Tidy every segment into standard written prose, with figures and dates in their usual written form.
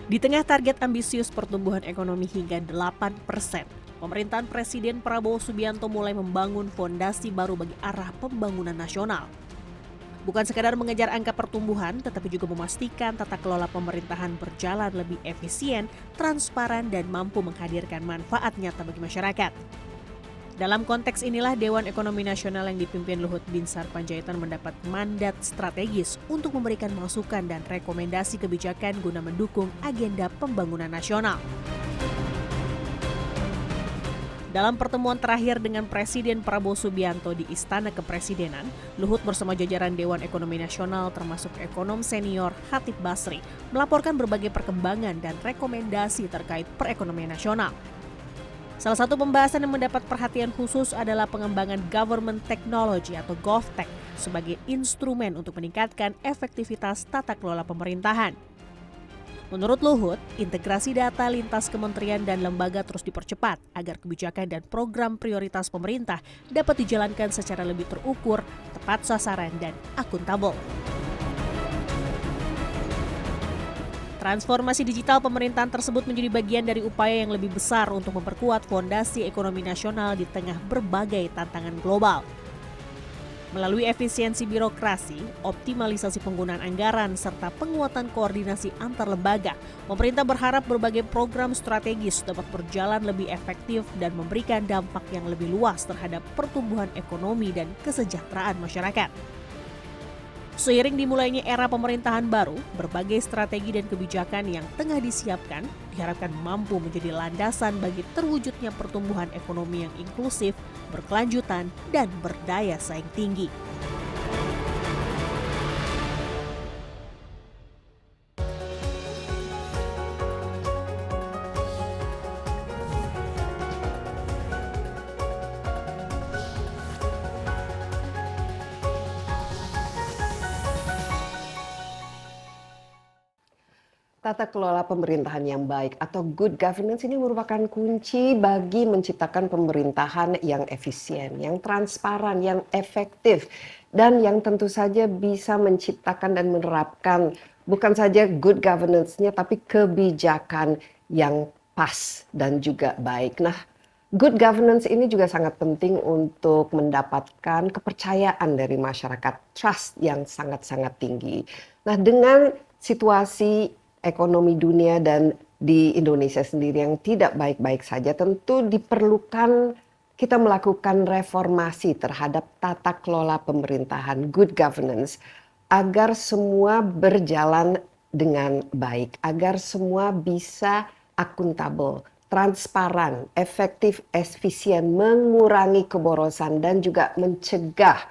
Di tengah target ambisius pertumbuhan ekonomi hingga 8%, pemerintahan Presiden Prabowo Subianto mulai membangun fondasi baru bagi arah pembangunan nasional. Bukan sekadar mengejar angka pertumbuhan, tetapi juga memastikan tata kelola pemerintahan berjalan lebih efisien, transparan, dan mampu menghadirkan manfaat nyata bagi masyarakat. Dalam konteks inilah Dewan Ekonomi Nasional yang dipimpin Luhut Binsar Panjaitan mendapat mandat strategis untuk memberikan masukan dan rekomendasi kebijakan guna mendukung agenda pembangunan nasional. Dalam pertemuan terakhir dengan Presiden Prabowo Subianto di Istana Kepresidenan, Luhut bersama jajaran Dewan Ekonomi Nasional termasuk ekonom senior Khatib Basri melaporkan berbagai perkembangan dan rekomendasi terkait perekonomian nasional. Salah satu pembahasan yang mendapat perhatian khusus adalah pengembangan government technology atau GovTech sebagai instrumen untuk meningkatkan efektivitas tata kelola pemerintahan. Menurut Luhut, integrasi data lintas kementerian dan lembaga terus dipercepat agar kebijakan dan program prioritas pemerintah dapat dijalankan secara lebih terukur, tepat sasaran, dan akuntabel. Transformasi digital pemerintahan tersebut menjadi bagian dari upaya yang lebih besar untuk memperkuat fondasi ekonomi nasional di tengah berbagai tantangan global. Melalui efisiensi birokrasi, optimalisasi penggunaan anggaran, serta penguatan koordinasi antar lembaga, pemerintah berharap berbagai program strategis dapat berjalan lebih efektif dan memberikan dampak yang lebih luas terhadap pertumbuhan ekonomi dan kesejahteraan masyarakat. Seiring dimulainya era pemerintahan baru, berbagai strategi dan kebijakan yang tengah disiapkan diharapkan mampu menjadi landasan bagi terwujudnya pertumbuhan ekonomi yang inklusif, berkelanjutan, dan berdaya saing tinggi. Tata kelola pemerintahan yang baik atau good governance ini merupakan kunci bagi menciptakan pemerintahan yang efisien, yang transparan, yang efektif, dan yang tentu saja bisa menciptakan dan menerapkan bukan saja good governance-nya, tapi kebijakan yang pas dan juga baik. Nah, good governance ini juga sangat penting untuk mendapatkan kepercayaan dari masyarakat, trust yang sangat-sangat tinggi. Nah, dengan situasi ekonomi dunia dan di Indonesia sendiri yang tidak baik-baik saja, tentu diperlukan kita melakukan reformasi terhadap tata kelola pemerintahan, good governance, agar semua berjalan dengan baik, agar semua bisa akuntabel, transparan, efektif, efisien, mengurangi keborosan dan juga mencegah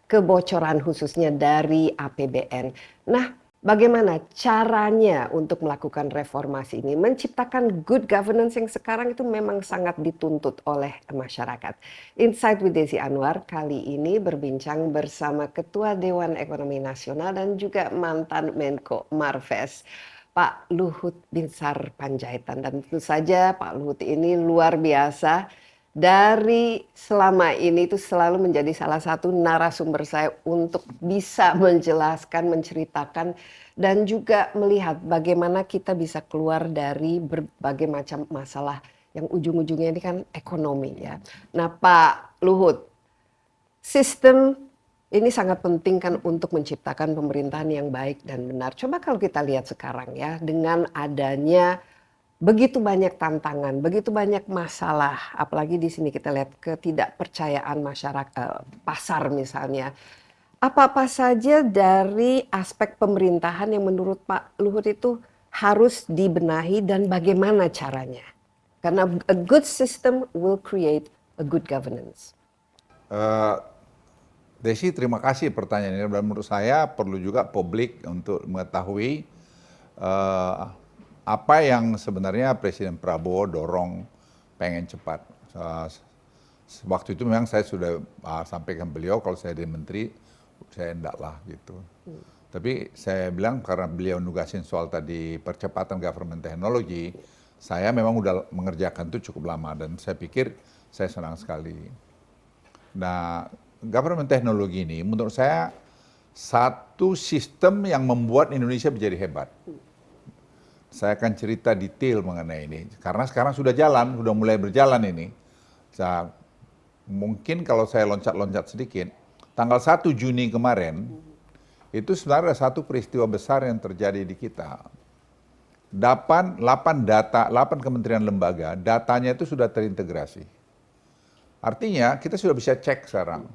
kebocoran khususnya dari APBN. Nah, bagaimana caranya untuk melakukan reformasi ini? Menciptakan good governance yang sekarang itu memang sangat dituntut oleh masyarakat. Insight with Desi Anwar kali ini berbincang bersama Ketua Dewan Ekonomi Nasional dan juga mantan Menko Marves, Pak Luhut Binsar Panjaitan. Dan tentu saja Pak Luhut ini luar biasa. Dari selama ini itu selalu menjadi salah satu narasumber saya untuk bisa menjelaskan, menceritakan, dan juga melihat bagaimana kita bisa keluar dari berbagai macam masalah yang ujung-ujungnya ini kan ekonomi ya. Nah Pak Luhut, sistem ini sangat penting kan untuk menciptakan pemerintahan yang baik dan benar. Coba kalau kita lihat sekarang ya, dengan adanya begitu banyak tantangan, begitu banyak masalah, apalagi di sini kita lihat ketidakpercayaan masyarakat, pasar misalnya. Apa-apa saja dari aspek pemerintahan yang menurut Pak Luhut itu harus dibenahi dan bagaimana caranya? Karena a good system will create a good governance. Eh, Desi, terima kasih pertanyaannya. Dan menurut saya perlu juga publik untuk mengetahui eh, apa yang sebenarnya Presiden Prabowo dorong pengen cepat. Waktu itu memang saya sudah sampaikan beliau kalau saya jadi menteri, saya enggak lah gitu. Tapi saya bilang karena beliau nugasin soal tadi percepatan government technology, saya memang udah mengerjakan itu cukup lama dan saya pikir saya senang sekali. Nah, government teknologi ini menurut saya satu sistem yang membuat Indonesia menjadi hebat. saya akan cerita detail mengenai ini. Karena sekarang sudah mulai berjalan ini. Mungkin kalau saya loncat-loncat sedikit, tanggal 1 Juni kemarin, itu sebenarnya ada satu peristiwa besar yang terjadi di kita. 8 kementerian lembaga, datanya itu sudah terintegrasi. Artinya kita sudah bisa cek sekarang.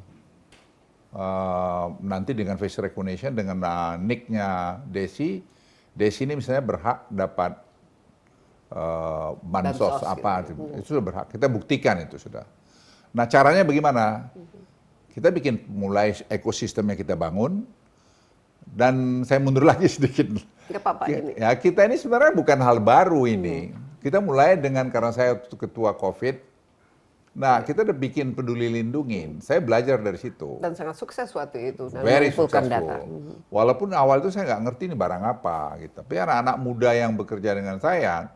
Nanti dengan face recognition, dengan nick-nya Desi ini misalnya berhak dapat bansos apa, gitu. Itu sudah berhak. Kita buktikan itu sudah. Nah caranya bagaimana? Kita bikin mulai ekosistemnya kita bangun, dan saya mundur lagi sedikit. Nggak apa-apa ini. Ya kita ini sebenarnya bukan hal baru ini. Kita mulai dengan, karena saya ketua COVID, nah kita udah bikin Peduli Lindungin. Saya belajar dari situ. Dan sangat sukses waktu itu. Dan Very mengumpulkan successful. data. Walaupun awal itu saya nggak ngerti ini barang apa gitu. Tapi anak-anak muda yang bekerja dengan saya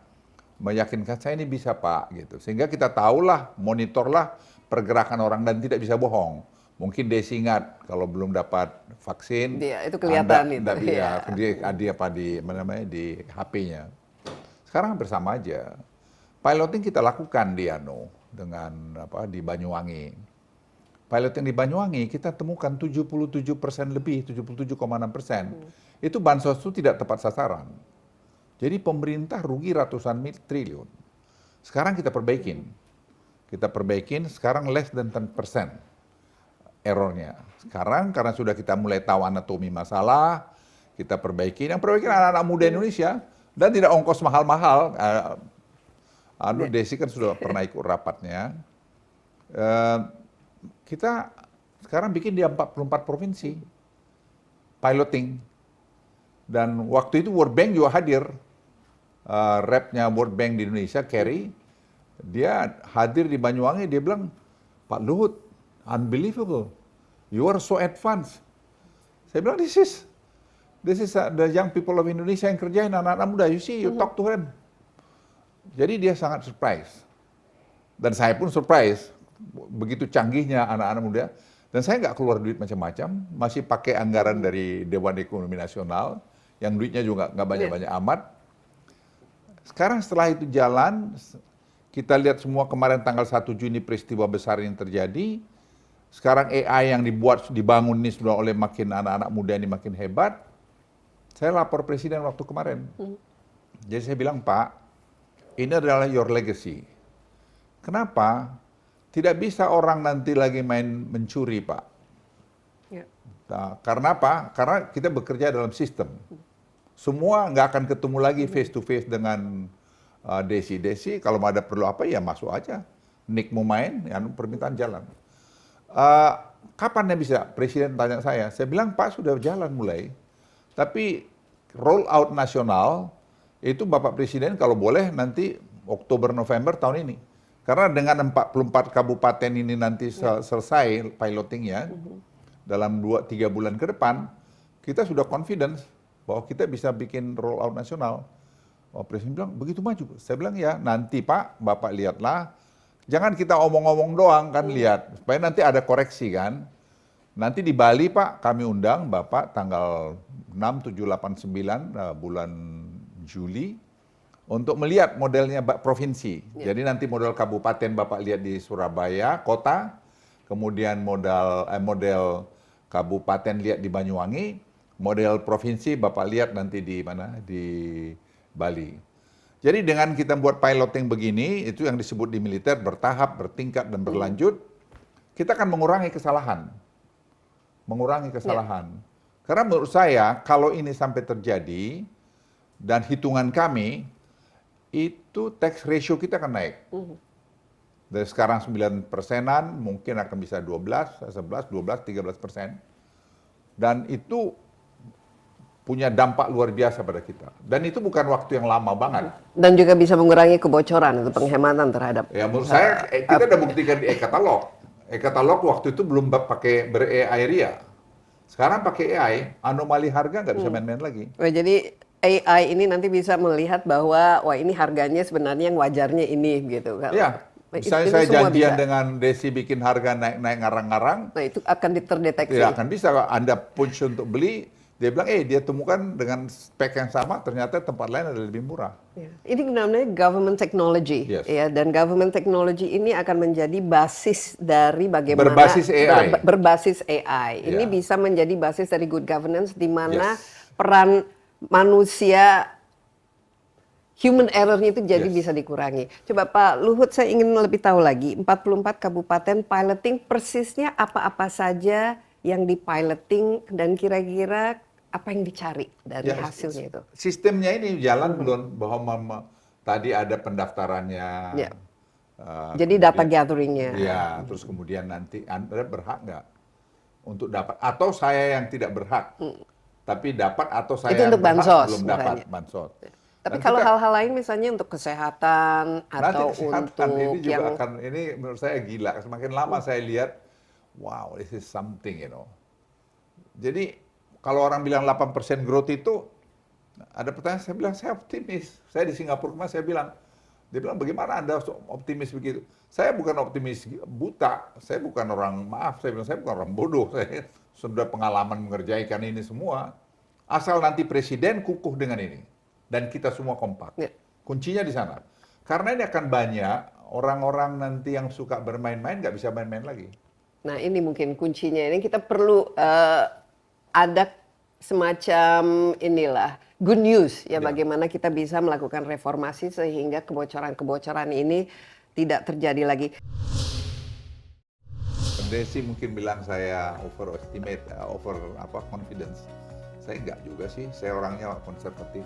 meyakinkan saya ini bisa Pak gitu. Sehingga kita tahulah, monitorlah pergerakan orang dan tidak bisa bohong. Mungkin Desi ingat kalau belum dapat vaksin, Iya, itu kelihatan itu. di HP-nya. Sekarang hampir sama aja. Piloting kita lakukan di di Banyuwangi. Piloting di Banyuwangi kita temukan 77% lebih, 77,6%. Itu bansos itu tidak tepat sasaran. Jadi pemerintah rugi ratusan triliun. Sekarang kita perbaikin. Sekarang less than 10% errornya. Sekarang karena sudah kita mulai tahu anatomi masalah, kita perbaiki. Yang perbaiki anak-anak muda Indonesia dan tidak ongkos mahal-mahal. Desi kan sudah pernah ikut rapatnya. Kita sekarang bikin di 44 provinsi piloting. Dan waktu itu World Bank juga hadir. Rep-nya World Bank di Indonesia, Kerry, dia hadir di Banyuwangi, dia bilang, Pak Luhut, unbelievable, you are so advanced. Saya bilang, this is the young people of Indonesia yang kerjain, anak-anak muda, you see, you talk to them. Jadi dia sangat surprise. Dan saya pun surprise, begitu canggihnya anak-anak muda. Dan saya nggak keluar duit macam-macam, masih pakai anggaran dari Dewan Ekonomi Nasional, yang duitnya juga nggak banyak-banyak amat. Sekarang setelah itu jalan, kita lihat semua kemarin tanggal 1 Juni peristiwa besar yang terjadi. Sekarang AI yang dibangun ini sudah oleh makin anak-anak muda ini makin hebat. Saya lapor Presiden waktu kemarin. Jadi saya bilang, Pak, ini adalah your legacy. Kenapa? Tidak bisa orang nanti lagi main mencuri, Pak. Ya. Nah, karena apa? Karena kita bekerja dalam sistem. Semua nggak akan ketemu lagi face to face dengan Desi, kalau mau ada perlu apa ya masuk aja. Nick mau main, ya permintaan jalan. Kapan ya bisa? Presiden tanya saya bilang Pak sudah jalan mulai. Tapi roll out nasional itu Bapak Presiden kalau boleh nanti Oktober November tahun ini. Karena dengan 44 kabupaten ini nanti selesai pilotingnya dalam 2-3 bulan ke depan, kita sudah confidence bahwa kita bisa bikin roll out nasional. Presiden bilang, begitu maju. Saya bilang, ya nanti Pak, Bapak lihatlah. Jangan kita omong-omong doang kan, lihat. Supaya nanti ada koreksi kan. Nanti di Bali Pak, kami undang Bapak tanggal 6, 7, 8, 9 bulan Juli. Untuk melihat modelnya provinsi. Jadi nanti model kabupaten Bapak lihat di Surabaya, kota. Kemudian model kabupaten lihat di Banyuwangi. Model provinsi Bapak lihat nanti di mana? Di Bali. Jadi dengan kita buat piloting begini, itu yang disebut di militer bertahap, bertingkat, dan berlanjut, kita akan mengurangi kesalahan. Karena menurut saya, kalau ini sampai terjadi, dan hitungan kami, itu tax ratio kita akan naik. Dari sekarang 9%-an, mungkin akan bisa 12, 11, 12, 13%. Dan itu punya dampak luar biasa pada kita. Dan itu bukan waktu yang lama banget. Dan juga bisa mengurangi kebocoran atau penghematan terhadap. Ya menurut saya kita udah buktikan di e-katalog. E-katalog waktu itu belum pakai ber-AI RIA. Sekarang pakai AI, anomali harga nggak bisa main-main lagi. Oh, jadi AI ini nanti bisa melihat bahwa wah ini harganya sebenarnya yang wajarnya ini gitu. Iya. Misalnya saya janjian dengan Desi bikin harga naik-naik ngarang-ngarang. Nah itu akan terdeteksi. Tidak akan bisa. Anda push untuk beli, Dia bilang, dia temukan dengan spek yang sama, ternyata tempat lain ada lebih murah. Ya. Ini namanya government technology, Yes. ya. Dan government technology ini akan menjadi basis dari bagaimana Berbasis AI. berbasis AI. Ini Ya. bisa menjadi basis dari good governance, di mana Yes. peran manusia, human error-nya itu jadi Yes. bisa dikurangi. Coba Pak Luhut, saya ingin lebih tahu lagi, 44 kabupaten piloting, persisnya apa-apa saja yang dipiloting dan kira-kira apa yang dicari dari Ya, hasilnya itu? Sistemnya ini jalan belum, bahwa tadi ada pendaftarannya. Ya. eh, Jadi kemudian- data gathering-nya. Iya, terus kemudian nanti Anda berhak nggak untuk dapat, atau saya yang tidak berhak, tapi dapat, atau saya Itu yang untuk berhak bansos, belum dapat misalnya. bansos. Tapi Dan kalau kita- hal-hal lain misalnya untuk kesehatan nanti atau kesehatan ini untuk juga yang akan, ini menurut saya gila. Semakin lama saya lihat, wow, this is something, Jadi kalau orang bilang 8% growth itu, ada pertanyaan, saya bilang saya optimis. Saya di Singapura kemarin saya bilang, dia bilang bagaimana Anda optimis begitu? Saya bukan optimis buta, saya bukan orang, maaf, saya bilang saya bukan orang bodoh, saya sudah pengalaman mengerjakan ini semua. Asal nanti presiden kukuh dengan ini dan kita semua kompak. Ya. Kuncinya di sana. Karena ini akan banyak orang-orang nanti yang suka bermain-main nggak bisa main-main lagi. Nah, ini mungkin kuncinya. Ini kita perlu ada semacam inilah good news ya, bagaimana kita bisa melakukan reformasi sehingga kebocoran-kebocoran ini tidak terjadi lagi. Desi mungkin bilang saya overestimate, confidence. Saya enggak juga sih, saya orangnya konservatif.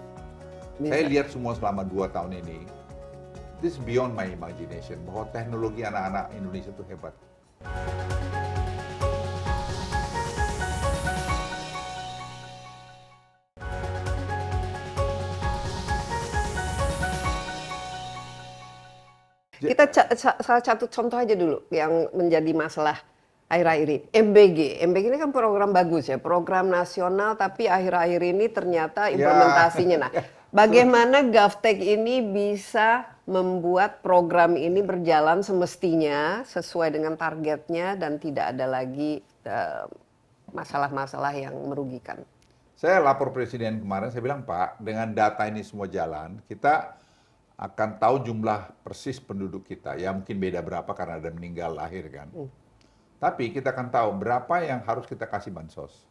Saya lihat semua selama 2 tahun ini, this beyond my imagination, bahwa teknologi anak-anak Indonesia itu hebat. Kita salah satu contoh aja dulu yang menjadi masalah akhir-akhir ini. MBG ini kan program bagus ya, program nasional, tapi akhir-akhir ini ternyata implementasinya. Nah, bagaimana GovTech ini bisa membuat program ini berjalan semestinya sesuai dengan targetnya dan tidak ada lagi masalah-masalah yang merugikan. Saya lapor presiden kemarin, saya bilang, Pak, dengan data ini semua jalan, kita akan tahu jumlah persis penduduk kita. Ya mungkin beda berapa karena ada meninggal lahir kan. Tapi kita akan tahu berapa yang harus kita kasih bansos.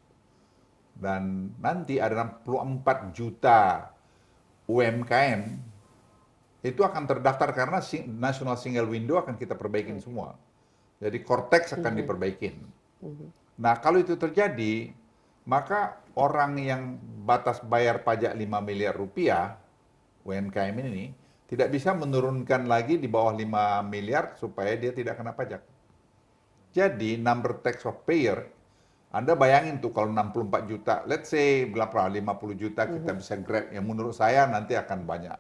Dan nanti ada 64 juta UMKM itu akan terdaftar karena National Single Window akan kita perbaikin semua. Jadi Cortex akan diperbaikin. Nah, kalau itu terjadi, maka orang yang batas bayar pajak 5 miliar rupiah, UMKM ini, tidak bisa menurunkan lagi di bawah 5 miliar supaya dia tidak kena pajak. Jadi, number tax of payer, Anda bayangin tuh kalau 64 juta, let's say berapa, 50 juta kita bisa grab, yang menurut saya nanti akan banyak.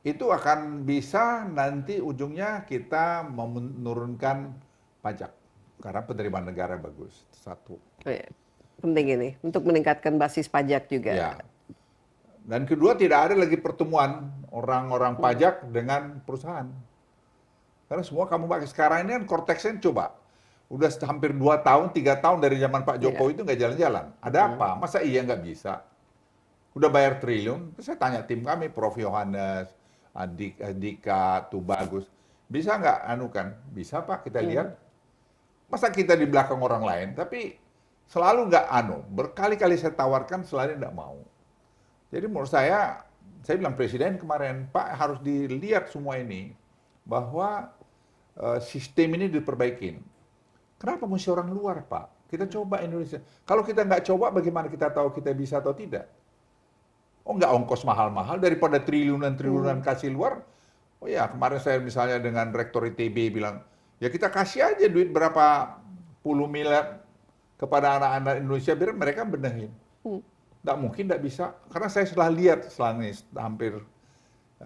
Itu akan bisa nanti ujungnya kita menurunkan pajak. Karena penerimaan negara bagus, satu. Penting ini, untuk meningkatkan basis pajak juga. Ya. Dan kedua, tidak ada lagi pertemuan orang-orang pajak dengan perusahaan. Karena semua kamu pakai sekarang ini kan Cortex-nya coba. Udah hampir 2 tahun, 3 tahun dari zaman Pak Jokowi itu nggak jalan-jalan. Ada apa? Masa iya nggak bisa? Udah bayar triliun. Terus saya tanya tim kami, Prof. Yohanes, Andika, Tubagus. Bisa nggak anukan? Bisa Pak, kita lihat. Masa kita di belakang orang lain, tapi selalu nggak berkali-kali saya tawarkan, selalu nggak mau. Jadi menurut saya bilang presiden kemarin, Pak harus dilihat semua ini, bahwa sistem ini diperbaikin. Kenapa mesti orang luar, Pak? Kita coba Indonesia. Kalau kita nggak coba, bagaimana kita tahu kita bisa atau tidak? Oh, nggak ongkos mahal-mahal, daripada triliunan-triliunan kasih luar. Oh ya, kemarin saya misalnya dengan Rektor ITB bilang, ya kita kasih aja duit berapa puluh miliar kepada anak-anak Indonesia, biar mereka benahin. Nggak mungkin, nggak bisa. Karena saya setelah lihat selama ini, hampir 2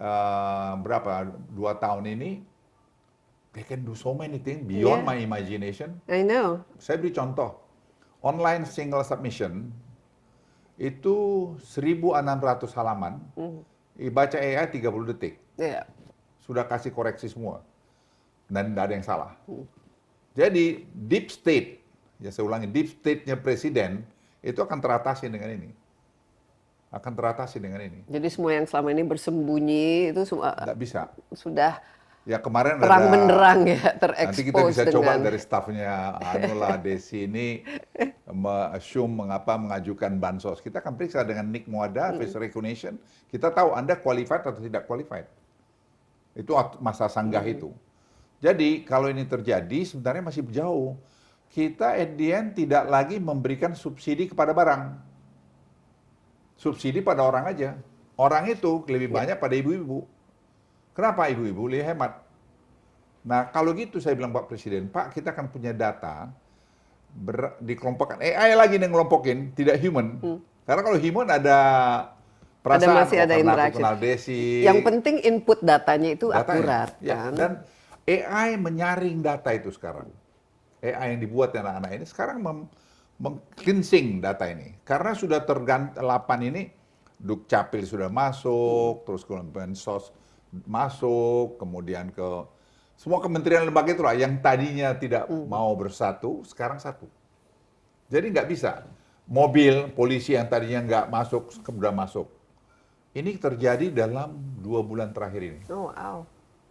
tahun ini, they can do so many things beyond my imagination. I know. Saya beri contoh, online single submission, itu 1.600 halaman, dibaca AI 30 detik. Yeah. Sudah kasih koreksi semua. Dan tidak ada yang salah. Jadi, deep state ya saya ulangi, deep state-nya presiden itu akan teratasi dengan ini. Akan teratasi dengan ini. Jadi semua yang selama ini bersembunyi itu Nggak bisa. sudah Ya kemarin terang ada, benderang ya, nanti kita terekspos bisa coba dengan dari stafnya Anula Desi ini mengajukan bansos. Kita akan periksa dengan Nick Muada, face recognition. Kita tahu Anda qualified atau tidak qualified. Itu masa sanggah itu. Jadi kalau ini terjadi sebenarnya masih jauh. Kita at the end tidak lagi memberikan subsidi kepada barang. Subsidi pada orang aja. Orang itu lebih banyak pada ibu-ibu. Kenapa ibu-ibu lebih hemat? Nah, kalau gitu saya bilang Pak Presiden, Pak, kita akan punya data dikelompokkan. AI lagi yang ngelompokin, tidak human. Karena kalau human ada perasaan, masih ada karena aku interaksi. kenal Desi. Yang penting input datanya itu Datanya. akurat Ya, kan. dan AI menyaring data itu sekarang. AI yang dibuat anak-anak ini sekarang meng-cleansing data ini. Karena sudah tergantelapan ini, Dukcapil sudah masuk, terus kemudian Bansos masuk, kemudian ke semua kementerian lembaga itulah yang tadinya tidak mau bersatu, sekarang satu. Jadi nggak bisa. Mobil polisi yang tadinya nggak masuk, sudah masuk. Ini terjadi dalam 2 bulan terakhir ini. Oh, wow.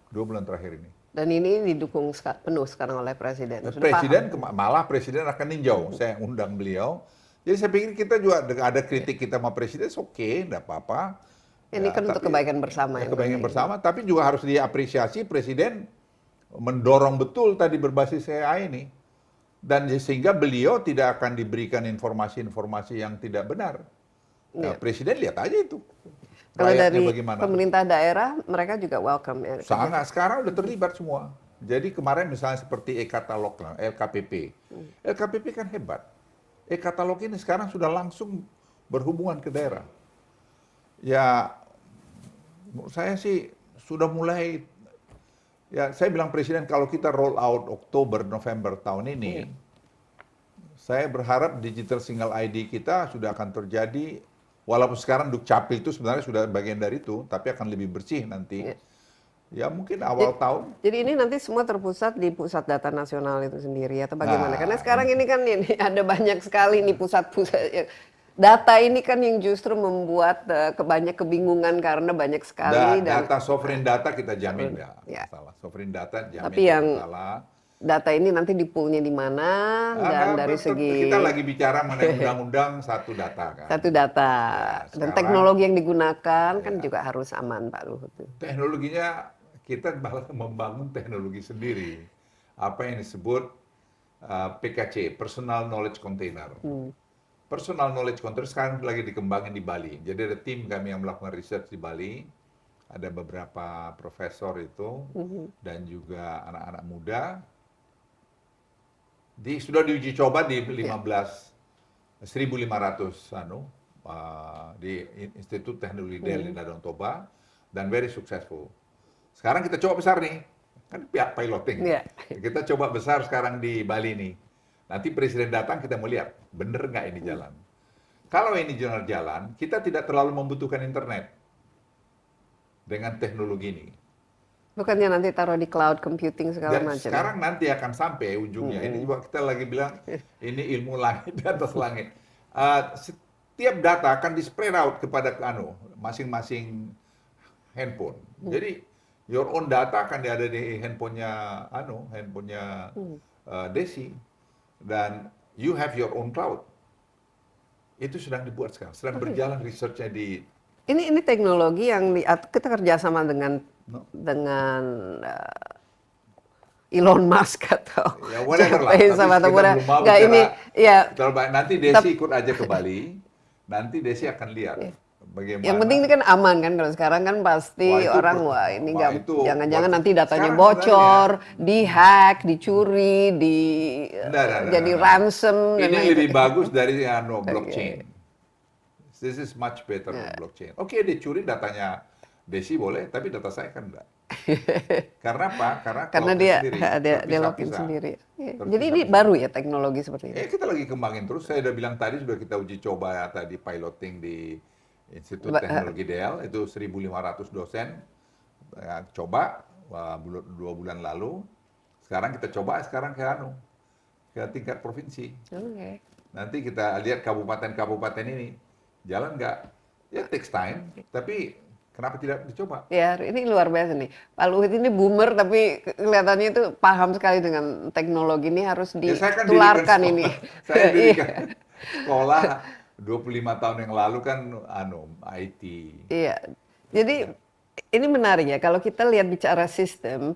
2 bulan terakhir ini. Dan ini didukung penuh sekarang oleh Presiden. Sudah Presiden, paham. malah Presiden akan ninjau. Saya undang beliau. Jadi saya pikir kita juga ada kritik kita sama Presiden, oke, enggak apa-apa. Ini kan untuk kebaikan bersama. Ya, yang kebaikan penting. bersama, tapi juga harus diapresiasi Presiden mendorong betul tadi berbasis AI ini. Dan sehingga beliau tidak akan diberikan informasi-informasi yang tidak benar. Nah, Presiden lihat aja itu. Kalau Rakyatnya dari bagaimana. pemerintah daerah, mereka juga welcome ya. Sangat, sekarang udah terlibat semua. Jadi kemarin misalnya seperti e-katalog, LKPP. LKPP kan hebat. E-katalog ini sekarang sudah langsung berhubungan ke daerah. Ya, menurut saya sih sudah mulai, ya saya bilang Presiden kalau kita roll out Oktober, November tahun ini, saya berharap digital single ID kita sudah akan terjadi. Walaupun sekarang Dukcapil itu sebenarnya sudah bagian dari itu, tapi akan lebih bersih nanti. Ya mungkin awal tahun. Jadi ini nanti semua terpusat di pusat data nasional itu sendiri atau bagaimana? Nah, Karena sekarang ini kan ini ada banyak sekali nih pusat-pusat. Data ini kan yang justru membuat banyak kebingungan karena banyak sekali. Data sovereign data kita jamin enggak Ya. masalah. Sovereign data jamin Tapi yang masalah. data ini nanti di-poolnya di mana dan dari segi Kita lagi bicara mengenai undang-undang satu data kan. satu data Ya, dan sekarang- teknologi yang digunakan kan juga harus aman Pak Luhut. Teknologinya kita malah membangun teknologi sendiri. Apa yang disebut PKC, Personal Knowledge Container. Personal Knowledge Container sekarang lagi dikembangin di Bali. Jadi ada tim kami yang melakukan research di Bali. Ada beberapa profesor itu dan juga anak-anak muda. Sudah diuji coba di 1.500 di Institut Teknologi Delhi di Danau Toba dan very successful. Sekarang kita coba besar nih, kan pihak piloting. Iya. Kita coba besar sekarang di Bali nih. Nanti Presiden datang kita mau lihat, bener nggak ini jalan. Kalau ini jalan, kita tidak terlalu membutuhkan internet dengan teknologi ini. Bukannya nanti taruh di cloud computing segala Dan macam. sekarang nanti akan sampai ujungnya. Ini juga kita lagi bilang ini ilmu langit di atas langit. Setiap data akan di-spread out kepada masing-masing handphone. Jadi your own data akan ada di handphonenya Desi dan you have your own cloud. Itu sedang dibuat sekarang, sedang berjalan research-nya di. Ini teknologi yang kita kerjasama dengan Elon Musk atau Ya whatever lah. Jeff Bezos Tapi atau kita whatever. belum mau Nggak, bicara ini ya nanti Desi ikut aja ke Bali. Nanti Desi akan lihat bagaimana. yang penting ini kan aman kan, kalau sekarang kan pasti Wah, itu orang ini wah, nggak, itu jangan-jangan buat- nanti datanya sekarang bocor, dihack, dicuri, Enggak, jadi ransom dan Ini lain- lebih bagus dari blockchain. This is much better than blockchain. Oke, dicuri datanya Desi boleh, tapi data saya kan enggak. Karena apa? Karena dia sendiri, dia terpisah-pisah. login sendiri. Ya, Terpisah-pisah. jadi ini baru ya teknologi seperti ini. Kita lagi kembangin terus. Saya udah bilang tadi sudah kita uji coba ya, tadi piloting di Institut Teknologi Del, itu 1.500 dosen coba 2 bulan lalu. Sekarang kita coba ke ke tingkat provinsi. Oke. Nanti kita lihat kabupaten-kabupaten ini jalan nggak? Ya takes time, tapi kenapa tidak dicoba? Ya, ini luar biasa nih. Pak Luhut ini boomer tapi kelihatannya itu paham sekali dengan teknologi ini harus Ya, saya kan ditularkan dirikan ini. sekolah. Saya dirikan sekolah 25 tahun yang lalu kan IT. Iya. Jadi ini menarik ya kalau kita lihat bicara sistem,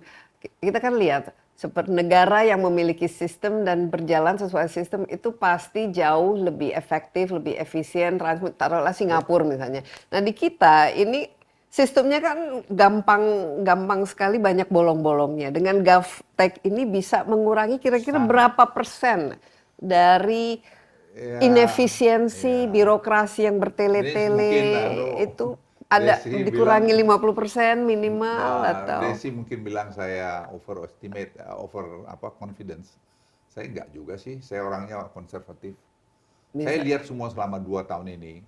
kita kan lihat seperti negara yang memiliki sistem dan berjalan sesuai sistem itu pasti jauh lebih efektif, lebih efisien. Taruhlah Singapura misalnya. Nah di kita ini sistemnya kan gampang sekali, banyak bolong-bolongnya. Dengan GovTech ini bisa mengurangi kira-kira berapa persen dari Ya, inefisiensi ya. birokrasi yang Ini bertele-tele mungkin, itu ada Desi dikurangi bilang, 50% minimal atau Desi mungkin bilang saya overestimate, confidence. Saya enggak juga sih, saya orangnya konservatif. Saya lihat semua selama 2 tahun ini,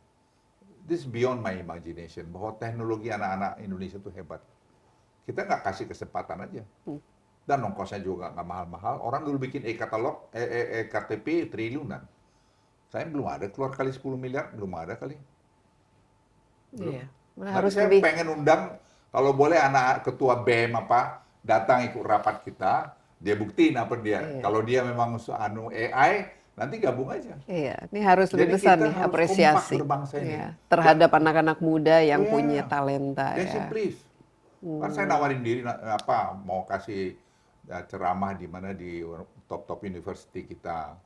this beyond my imagination, bahwa teknologi anak-anak Indonesia itu hebat. Kita nggak kasih kesempatan aja. Dan ongkosnya juga nggak mahal-mahal. Orang dulu bikin e-katalog, KTP triliunan. Saya belum ada keluar kali 10 miliar, belum ada kali. iya. Nanti Harus saya lebih pengen undang, kalau boleh anak ketua BEM datang ikut rapat kita, dia buktiin apa dia. Iya. Kalau dia memang AI, nanti gabung aja. iya, ini harus Jadi lebih besar kita nih harus apresiasi kompak berbangsa ini. iya, terhadap anak-anak muda yang Iya. punya talenta Desi, ya. please. Kan saya nawarin diri, mau kasih ceramah di mana di top-top university kita.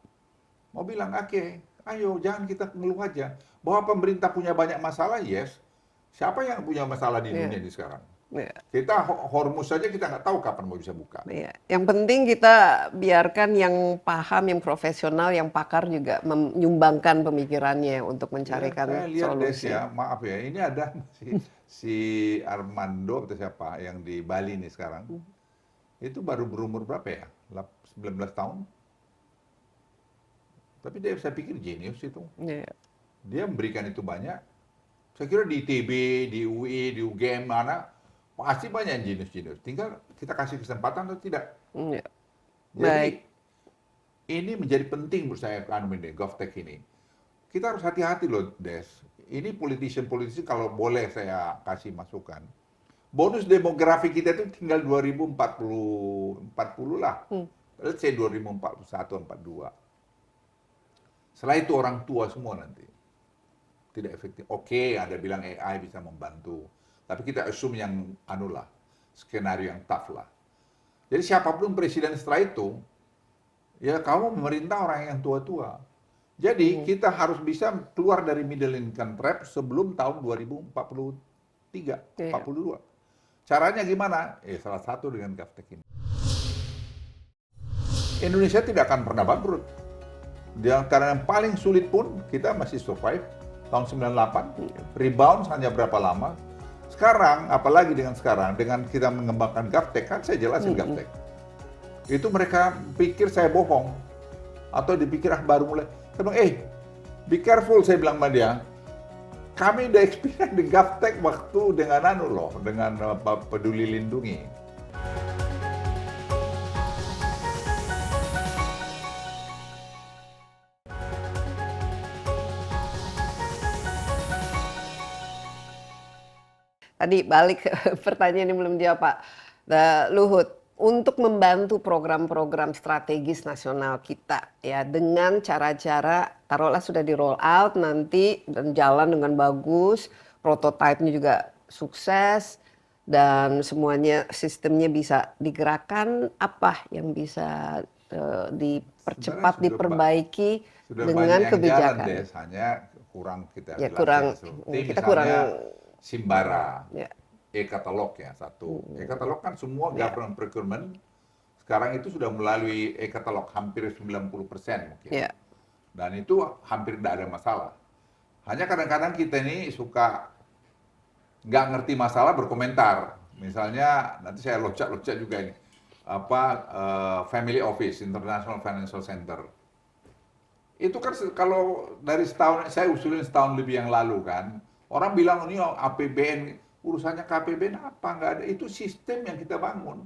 Mau bilang, oke, ayo jangan kita ngeluh aja. Bahwa pemerintah punya banyak masalah, yes. Siapa yang punya masalah di dunia ini sekarang? Iya. Kita Hormuz saja kita nggak tahu kapan mau bisa buka. Iya. Yang penting kita biarkan yang paham, yang profesional, yang pakar juga menyumbangkan pemikirannya untuk mencarikan Saya lihat Des solusi. ya, maaf ya, ini ada si Armando atau siapa yang di Bali nih sekarang. Itu baru berumur berapa ya? 19 tahun. Tapi saya pikir jenius itu. Iya. Dia memberikan itu banyak. Saya kira di ITB, di UI, di UGM mana, pasti banyak jenius-jenius. Tinggal kita kasih kesempatan atau tidak. Iya. Jadi, Baik. ini menjadi penting menurut saya, GovTech ini. Kita harus hati-hati loh, Des. Ini politician kalau boleh saya kasih masukan. Bonus demografi kita itu tinggal 2040 lah. Let's say 2041, 42. Setelah itu orang tua semua nanti. Tidak efektif. Oke, ada bilang AI bisa membantu. Tapi kita assume yang skenario yang tough lah. Jadi siapapun presiden setelah itu, ya kamu memerintah orang yang tua-tua. Jadi kita harus bisa keluar dari middle income trap sebelum tahun 2043, 42. Caranya gimana? Salah satu dengan GovTech ini. Indonesia tidak akan pernah bangkrut. Di antara yang paling sulit pun kita masih survive. Tahun 98, rebound hanya berapa lama. Sekarang, apalagi dengan kita mengembangkan GovTech, kan saya jelasin GovTech. Itu mereka pikir saya bohong. Atau dipikir baru mulai. Saya bilang, be careful, saya bilang sama dia. Kami udah experience di GovTech waktu dengan dengan Peduli Lindungi. Tadi balik ke pertanyaan yang belum dijawab Pak Luhut, untuk membantu program-program strategis nasional kita ya dengan cara-cara taruhlah sudah di roll out nanti dan jalan dengan bagus, prototipenya juga sukses dan semuanya sistemnya bisa digerakkan, apa yang bisa dipercepat, diperbaiki dengan kebijakan? Des, hanya kurang kita ya, kurang kita kurang Simbara, ya. e-katalog ya satu. E-katalog kan semua government procurement sekarang itu sudah melalui e-katalog hampir 90% mungkin. Ya. Dan itu hampir tidak ada masalah. Hanya kadang-kadang kita ini suka nggak ngerti masalah berkomentar. Misalnya nanti saya locak juga ini Family Office International Financial Center. Itu kan kalau dari saya usulin setahun lebih yang lalu kan. Orang bilang ini APBN, urusannya KPBN apa? Nggak ada. Itu sistem yang kita bangun.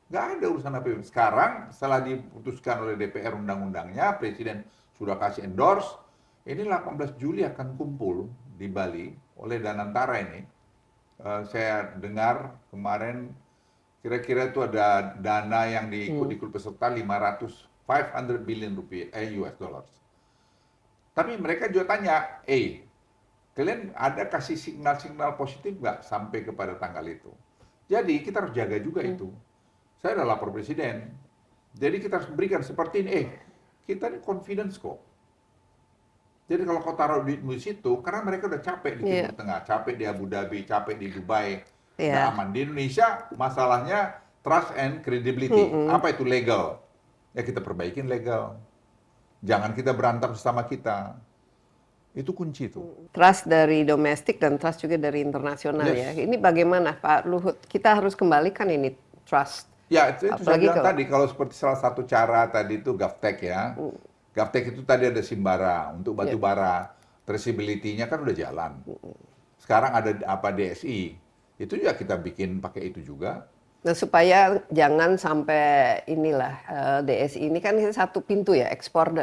Nggak ada urusan APBN. Sekarang setelah diputuskan oleh DPR undang-undangnya, Presiden sudah kasih endorse, ini 18 Juli akan kumpul di Bali oleh Danantara ini. Saya dengar kemarin kira-kira itu ada dana yang diikut peserta 500 billion rupiah, US dollars. Tapi mereka juga tanya, kalian ada kasih signal-signal positif nggak sampai kepada tanggal itu? Jadi kita harus jaga juga itu. Saya adalah lapor presiden. Jadi kita harus berikan seperti ini, kita ini confidence kok. Jadi kalau kau taruh di situ, karena mereka udah capek di Timur Tengah, capek di Abu Dhabi, capek di Dubai, nggak aman. Di Indonesia masalahnya trust and credibility. Apa itu legal? Ya kita perbaikin legal. Jangan kita berantem sesama kita. Itu kunci itu. Trust dari domestik dan trust juga dari internasional ya. Ini bagaimana Pak Luhut? Kita harus kembalikan ini trust. Ya, itu saya bilang tadi, kalau seperti salah satu cara tadi itu GovTech ya. GovTech itu tadi ada Simbara, untuk batu bara. Traceability-nya kan udah jalan. Sekarang ada DSI. Itu juga kita bikin pakai itu juga. Nah, supaya jangan sampai inilah DSI ini kan satu pintu ya, ekspor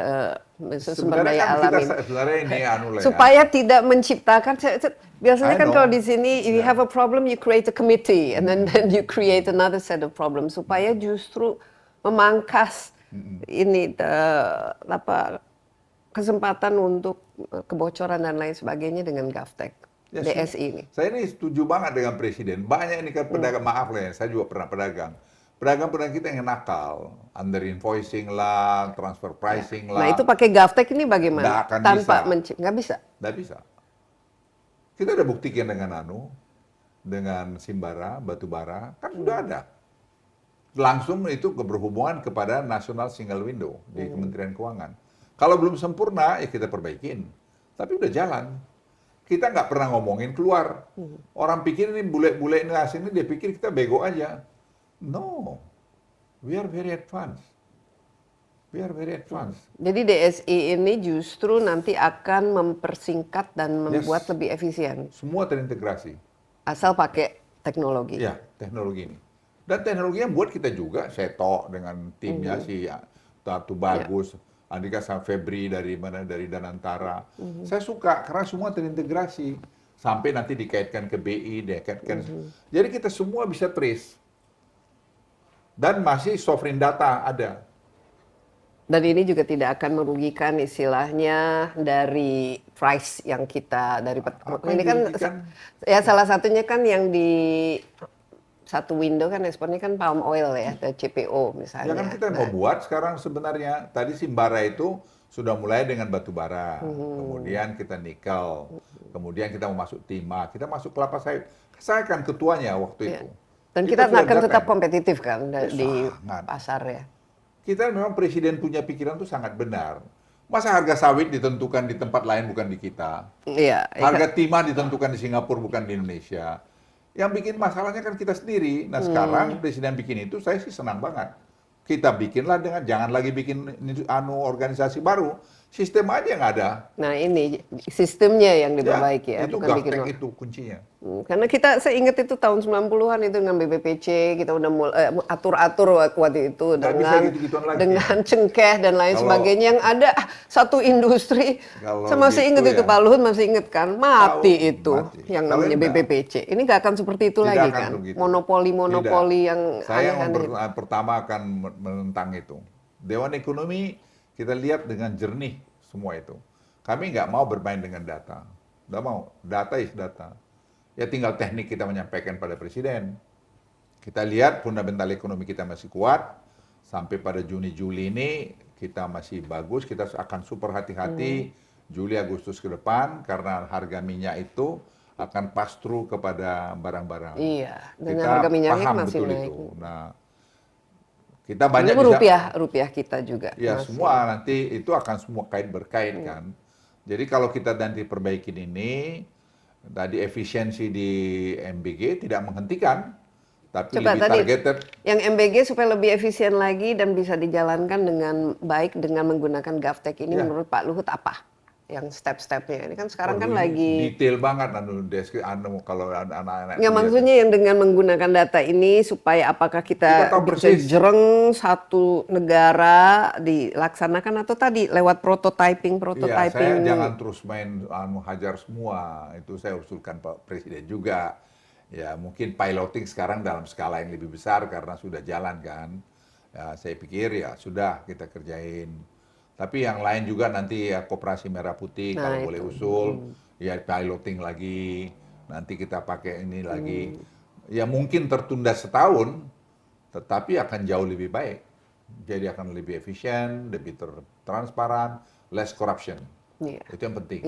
sumber daya alam ini. Sebenarnya ini supaya tidak menciptakan, biasanya kan kalau di sini you have a problem, you create a committee and then you create another set of problems, supaya justru memangkas ini kesempatan untuk kebocoran dan lain sebagainya dengan GovTech. Ya, DSI ini. Saya ini setuju banget dengan presiden. Banyak ini kan pedagang, maaf lah ya, saya juga pernah pedagang. Pedagang-pedagang kita yang nakal, under invoicing lah, transfer pricing lah. Nah itu pakai GovTech ini bagaimana? Nggak akan Tanpa bisa. Nggak bisa? Nggak bisa. Kita udah buktikan dengan Simbara, batubara, kan sudah ada. Langsung itu berhubungan kepada National Single Window di Kementerian Keuangan. Kalau belum sempurna, ya kita perbaikin. Tapi udah jalan. Kita nggak pernah ngomongin keluar. Orang pikir ini bule-bule ini asing ini, dia pikir kita bego aja. No, we are very advanced. We are very advanced. Jadi DSI ini justru nanti akan mempersingkat dan membuat lebih efisien. Semua terintegrasi. Asal pakai teknologi. Ya, teknologi ini. Dan teknologinya buat kita juga, Seto dengan timnya si Tatu Bagus. Andika sama Febri dari Danantara. Saya suka karena semua terintegrasi sampai nanti dikaitkan ke BI, dikaitkan. Jadi kita semua bisa trace. Dan masih sovereign data ada. Dan ini juga tidak akan merugikan istilahnya dari price yang kita dari ini kan ya salah satunya kan yang di satu window kan ekspornya kan palm oil ya, CPO misalnya. Ya kan kita mau buat sekarang sebenarnya. Tadi Simbara itu sudah mulai dengan batu bara, kemudian kita nikel, kemudian kita mau masuk timah, kita masuk kelapa sawit. Saya kan ketuanya waktu itu. Dan kita akan tetap kompetitif kan di pasar ya. Kita memang presiden punya pikiran itu sangat benar. Masa harga sawit ditentukan di tempat lain bukan di kita? Iya. Harga timah ditentukan di Singapura bukan di Indonesia. Yang bikin masalahnya kan kita sendiri. Nah sekarang presiden bikin itu, saya sih senang banget. Kita bikinlah dengan, jangan lagi bikin organisasi baru. Sistem aja yang ada. Nah ini sistemnya yang diperbaiki ya. Itu bukan bikin itu kuncinya. Karena saya ingat itu tahun 90-an itu dengan BPPC, kita udah mulai atur-atur waktu itu dengan cengkeh dan lain sebagainya. Yang ada satu industri, saya masih ingat itu Pak Luhut masih ingat kan, mati itu yang namanya BPPC. Ini nggak akan seperti itu lagi kan, monopoli yang saya pertama akan menentang itu. Dewan Ekonomi kita lihat dengan jernih semua itu. Kami nggak mau bermain dengan data. Nggak mau. Data is data. Ya tinggal teknik kita menyampaikan pada presiden. Kita lihat fundamental ekonomi kita masih kuat. Sampai pada Juni-Juli ini kita masih bagus. Kita akan super hati-hati Juli Agustus ke depan. Karena harga minyak itu akan pass through kepada barang-barang. Iya. Dan kita harga minyaknya paham masih betul naik. itu. Nah, kita banyak rupiah kita juga. Ya masih. Semua nanti itu akan semua berkait kan. Jadi kalau kita nanti perbaikin ini, tadi efisiensi di MBG tidak menghentikan, tapi coba lebih targeted. Yang MBG supaya lebih efisien lagi dan bisa dijalankan dengan baik dengan menggunakan GovTech ini menurut Pak Luhut apa? yang step-stepnya? Ini kan sekarang kan Waduh, ini lagi detail banget kalau anak-anak nggak, lihat. maksudnya yang dengan menggunakan data ini supaya apakah Kita kita tahu bisa persis. jereng satu negara dilaksanakan atau tadi lewat prototyping Iya, saya jangan terus main hajar semua. Itu saya usulkan Pak Presiden juga. Ya, mungkin piloting sekarang dalam skala yang lebih besar karena sudah jalan kan. Ya, saya pikir ya sudah kita kerjain. Tapi yang lain juga nanti ya Koperasi Merah Putih Nah, kalau boleh itu. usul, ya piloting lagi. Nanti kita pakai ini lagi. Ya mungkin tertunda setahun, tetapi akan jauh lebih baik. Jadi akan lebih efisien, lebih transparan, less corruption. Iya. Itu yang penting.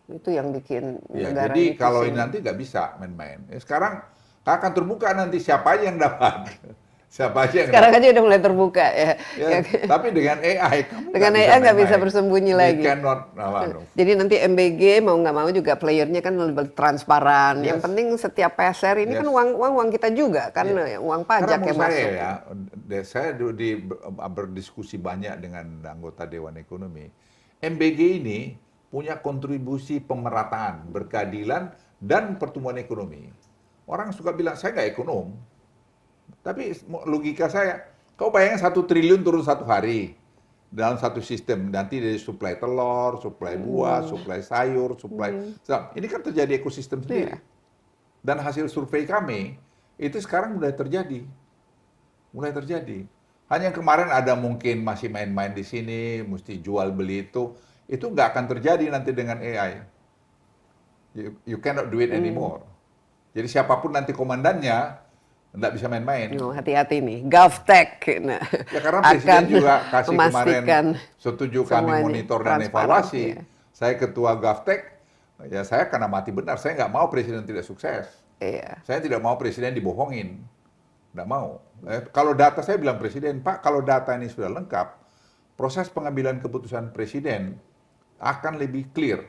Itu yang bikin Ya, negara jadi ini kalau pusing. ini nanti nggak bisa main-main. Sekarang akan terbuka nanti siapa aja yang dapat. Siapa aja yang Sekarang dapat. aja udah mulai terbuka ya. Ya, tapi dengan AI kamu Dengan nggak AI nggak bisa main-main. bersembunyi You lagi. cannot, Jadi nanti MBG mau nggak mau juga playernya kan lebih transparan. Yang Yes. penting setiap peser ini Yes. kan uang kita juga kan, uang pajak Karena yang menurut masuk. saya ya, saya berdiskusi banyak dengan anggota Dewan Ekonomi. MBG ini punya kontribusi pemerataan, berkeadilan, dan pertumbuhan ekonomi. Orang suka bilang, saya nggak ekonom. Tapi logika saya, kau bayangin 1 triliun turun satu hari dalam satu sistem. Nanti dari suplai telur, suplai buah, suplai sayur, ini kan terjadi ekosistem sendiri. Iya. Dan hasil survei kami, itu sekarang mulai terjadi. Mulai terjadi. Hanya kemarin ada mungkin masih main-main di sini, mesti jual beli itu nggak akan terjadi nanti dengan AI. You cannot do it anymore. Jadi siapapun nanti komandannya, nggak bisa main-main. Hati-hati nih, GovTech nah, Ya karena Presiden juga kasih kemarin memastikan setuju kami semuanya monitor dan transparan, evaluasi. iya. Saya ketua GovTech, ya saya karena mati benar. Saya nggak mau Presiden tidak sukses. Iya. Saya tidak mau Presiden dibohongin. Nggak mau. Kalau data, saya bilang Presiden, Pak, kalau data ini sudah lengkap, proses pengambilan keputusan Presiden akan lebih clear.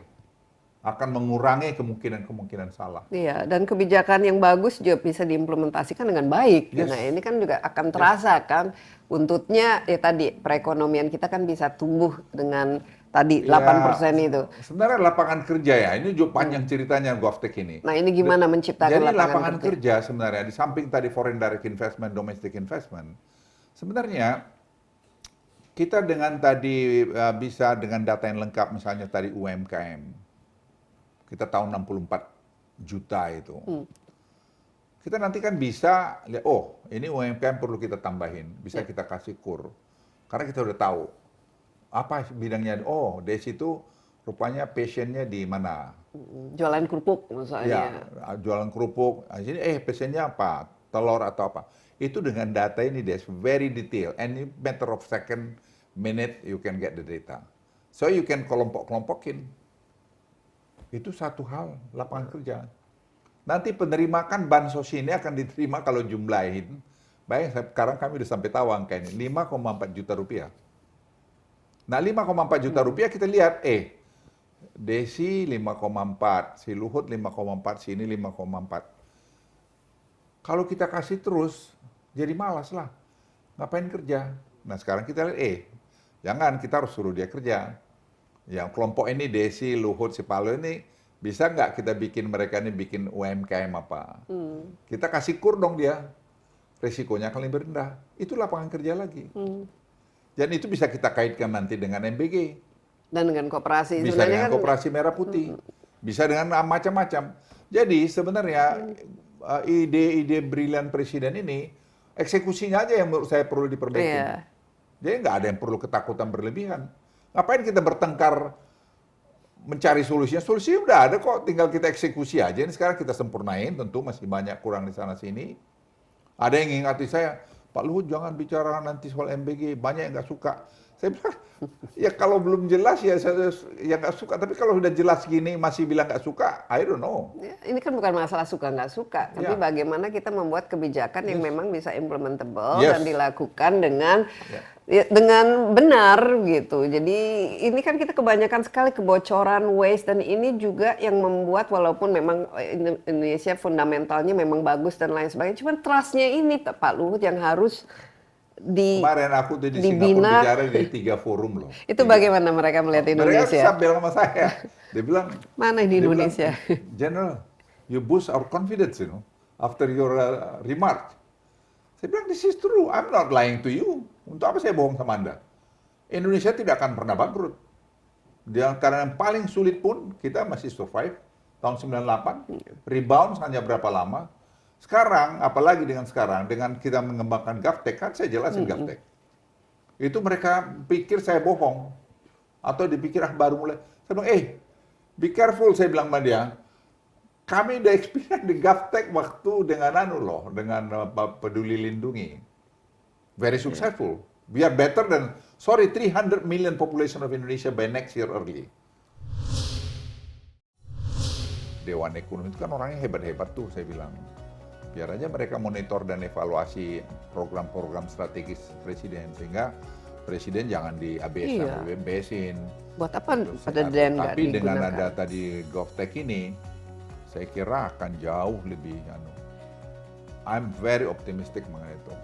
Akan mengurangi kemungkinan-kemungkinan salah. Iya, dan kebijakan yang bagus juga bisa diimplementasikan dengan baik. Yes. Nah, ini kan juga akan terasa kan, buntutnya ya tadi perekonomian kita kan bisa tumbuh dengan tadi 8% itu. Sebenarnya lapangan kerja ya, ini juga panjang ceritanya GovTech ini. Nah, ini gimana menciptakan Jadi lapangan kerja sebenarnya, di samping tadi foreign direct investment, domestic investment, sebenarnya kita dengan tadi bisa dengan data yang lengkap, misalnya tadi UMKM, kita tahu 64 juta itu. Kita nanti kan bisa lihat, oh ini UMKM perlu kita tambahin, bisa kita kasih kur. Karena kita udah tahu, apa bidangnya, oh Desi itu rupanya passionnya di mana. Jualan kerupuk misalnya. Ya, jualan kerupuk, sini passionnya apa, telur atau apa. Itu dengan data ini, Des, very detail. Any matter of second, minute, you can get the data. So you can kelompok-kelompokin. Itu satu hal, lapangan kerja. Nanti penerima kan bansos ini akan diterima kalau jumlahin. Bayang sekarang kami udah sampai tahu angka ini, 5,4 juta rupiah. Nah 5,4 juta rupiah kita lihat, Desi 5,4, si Luhut 5,4, sini 5,4. Kalau kita kasih terus, jadi malas lah. Ngapain kerja? Nah sekarang kita lihat, jangan, kita harus suruh dia kerja. Yang kelompok ini Desi, Luhut, si Palu ini bisa nggak kita bikin mereka ini bikin UMKM apa? Kita kasih kur dong dia, resikonya akan lebih rendah. Itu lapangan kerja lagi. Dan itu bisa kita kaitkan nanti dengan MBG. Dan dengan koperasi. Bisa dengan Koperasi Merah Putih. Bisa dengan macam-macam. Jadi sebenarnya ide-ide brilian Presiden ini, eksekusinya aja yang menurut saya perlu diperbaiki. Iya. Jadi nggak ada yang perlu ketakutan berlebihan. Ngapain kita bertengkar mencari solusinya? Solusinya udah ada kok, tinggal kita eksekusi aja. Ini sekarang kita sempurnain, tentu masih banyak kurang di sana-sini. Ada yang ngingati saya, Pak Luhut jangan bicara nanti soal MBG, banyak yang nggak suka. Saya bilang, ya kalau belum jelas ya saya yang nggak suka. Tapi kalau sudah jelas gini masih bilang nggak suka, I don't know. Ini kan bukan masalah suka nggak suka, tapi bagaimana kita membuat kebijakan yang memang bisa implementable dan dilakukan dengan dengan benar gitu. Jadi ini kan kita kebanyakan sekali kebocoran, waste, dan ini juga yang membuat walaupun memang Indonesia fundamentalnya memang bagus dan lain sebagainya, cuman trustnya ini Pak Luhut yang harus Kemarin aku tuh di dibina. Singapura bicara di 3 forum loh. Itu bagaimana mereka melihat Mereka Indonesia? bisa bilang sama saya, dia bilang, Mana di Indonesia? General, you boost our confidence, after your remark. Saya bilang, this is true, I'm not lying to you. Untuk apa saya bohong sama Anda? Indonesia tidak akan pernah bangkrut. Karena yang paling sulit pun, kita masih survive. Tahun 98, rebound hanya berapa lama. Sekarang, apalagi dengan sekarang, dengan kita mengembangkan GovTech, kan saya jelasin GovTech. Itu mereka pikir saya bohong. Atau dipikir, baru mulai. Saya bilang, be careful, saya bilang sama dia. Kami udah experience di GovTech waktu dengan dengan Peduli Lindungi. Very successful. We are better than, 300 million population of Indonesia by next year early. Dewan Ekonomi itu kan orangnya hebat-hebat tuh, saya bilang. Biar aja mereka monitor dan evaluasi program-program strategis Presiden, sehingga Presiden jangan diabes-abesin. Buat apa pada dan nggak Tapi dengan digunakan? ada tadi GovTech ini, saya kira akan jauh lebih, I'm very optimistic mengenai itu.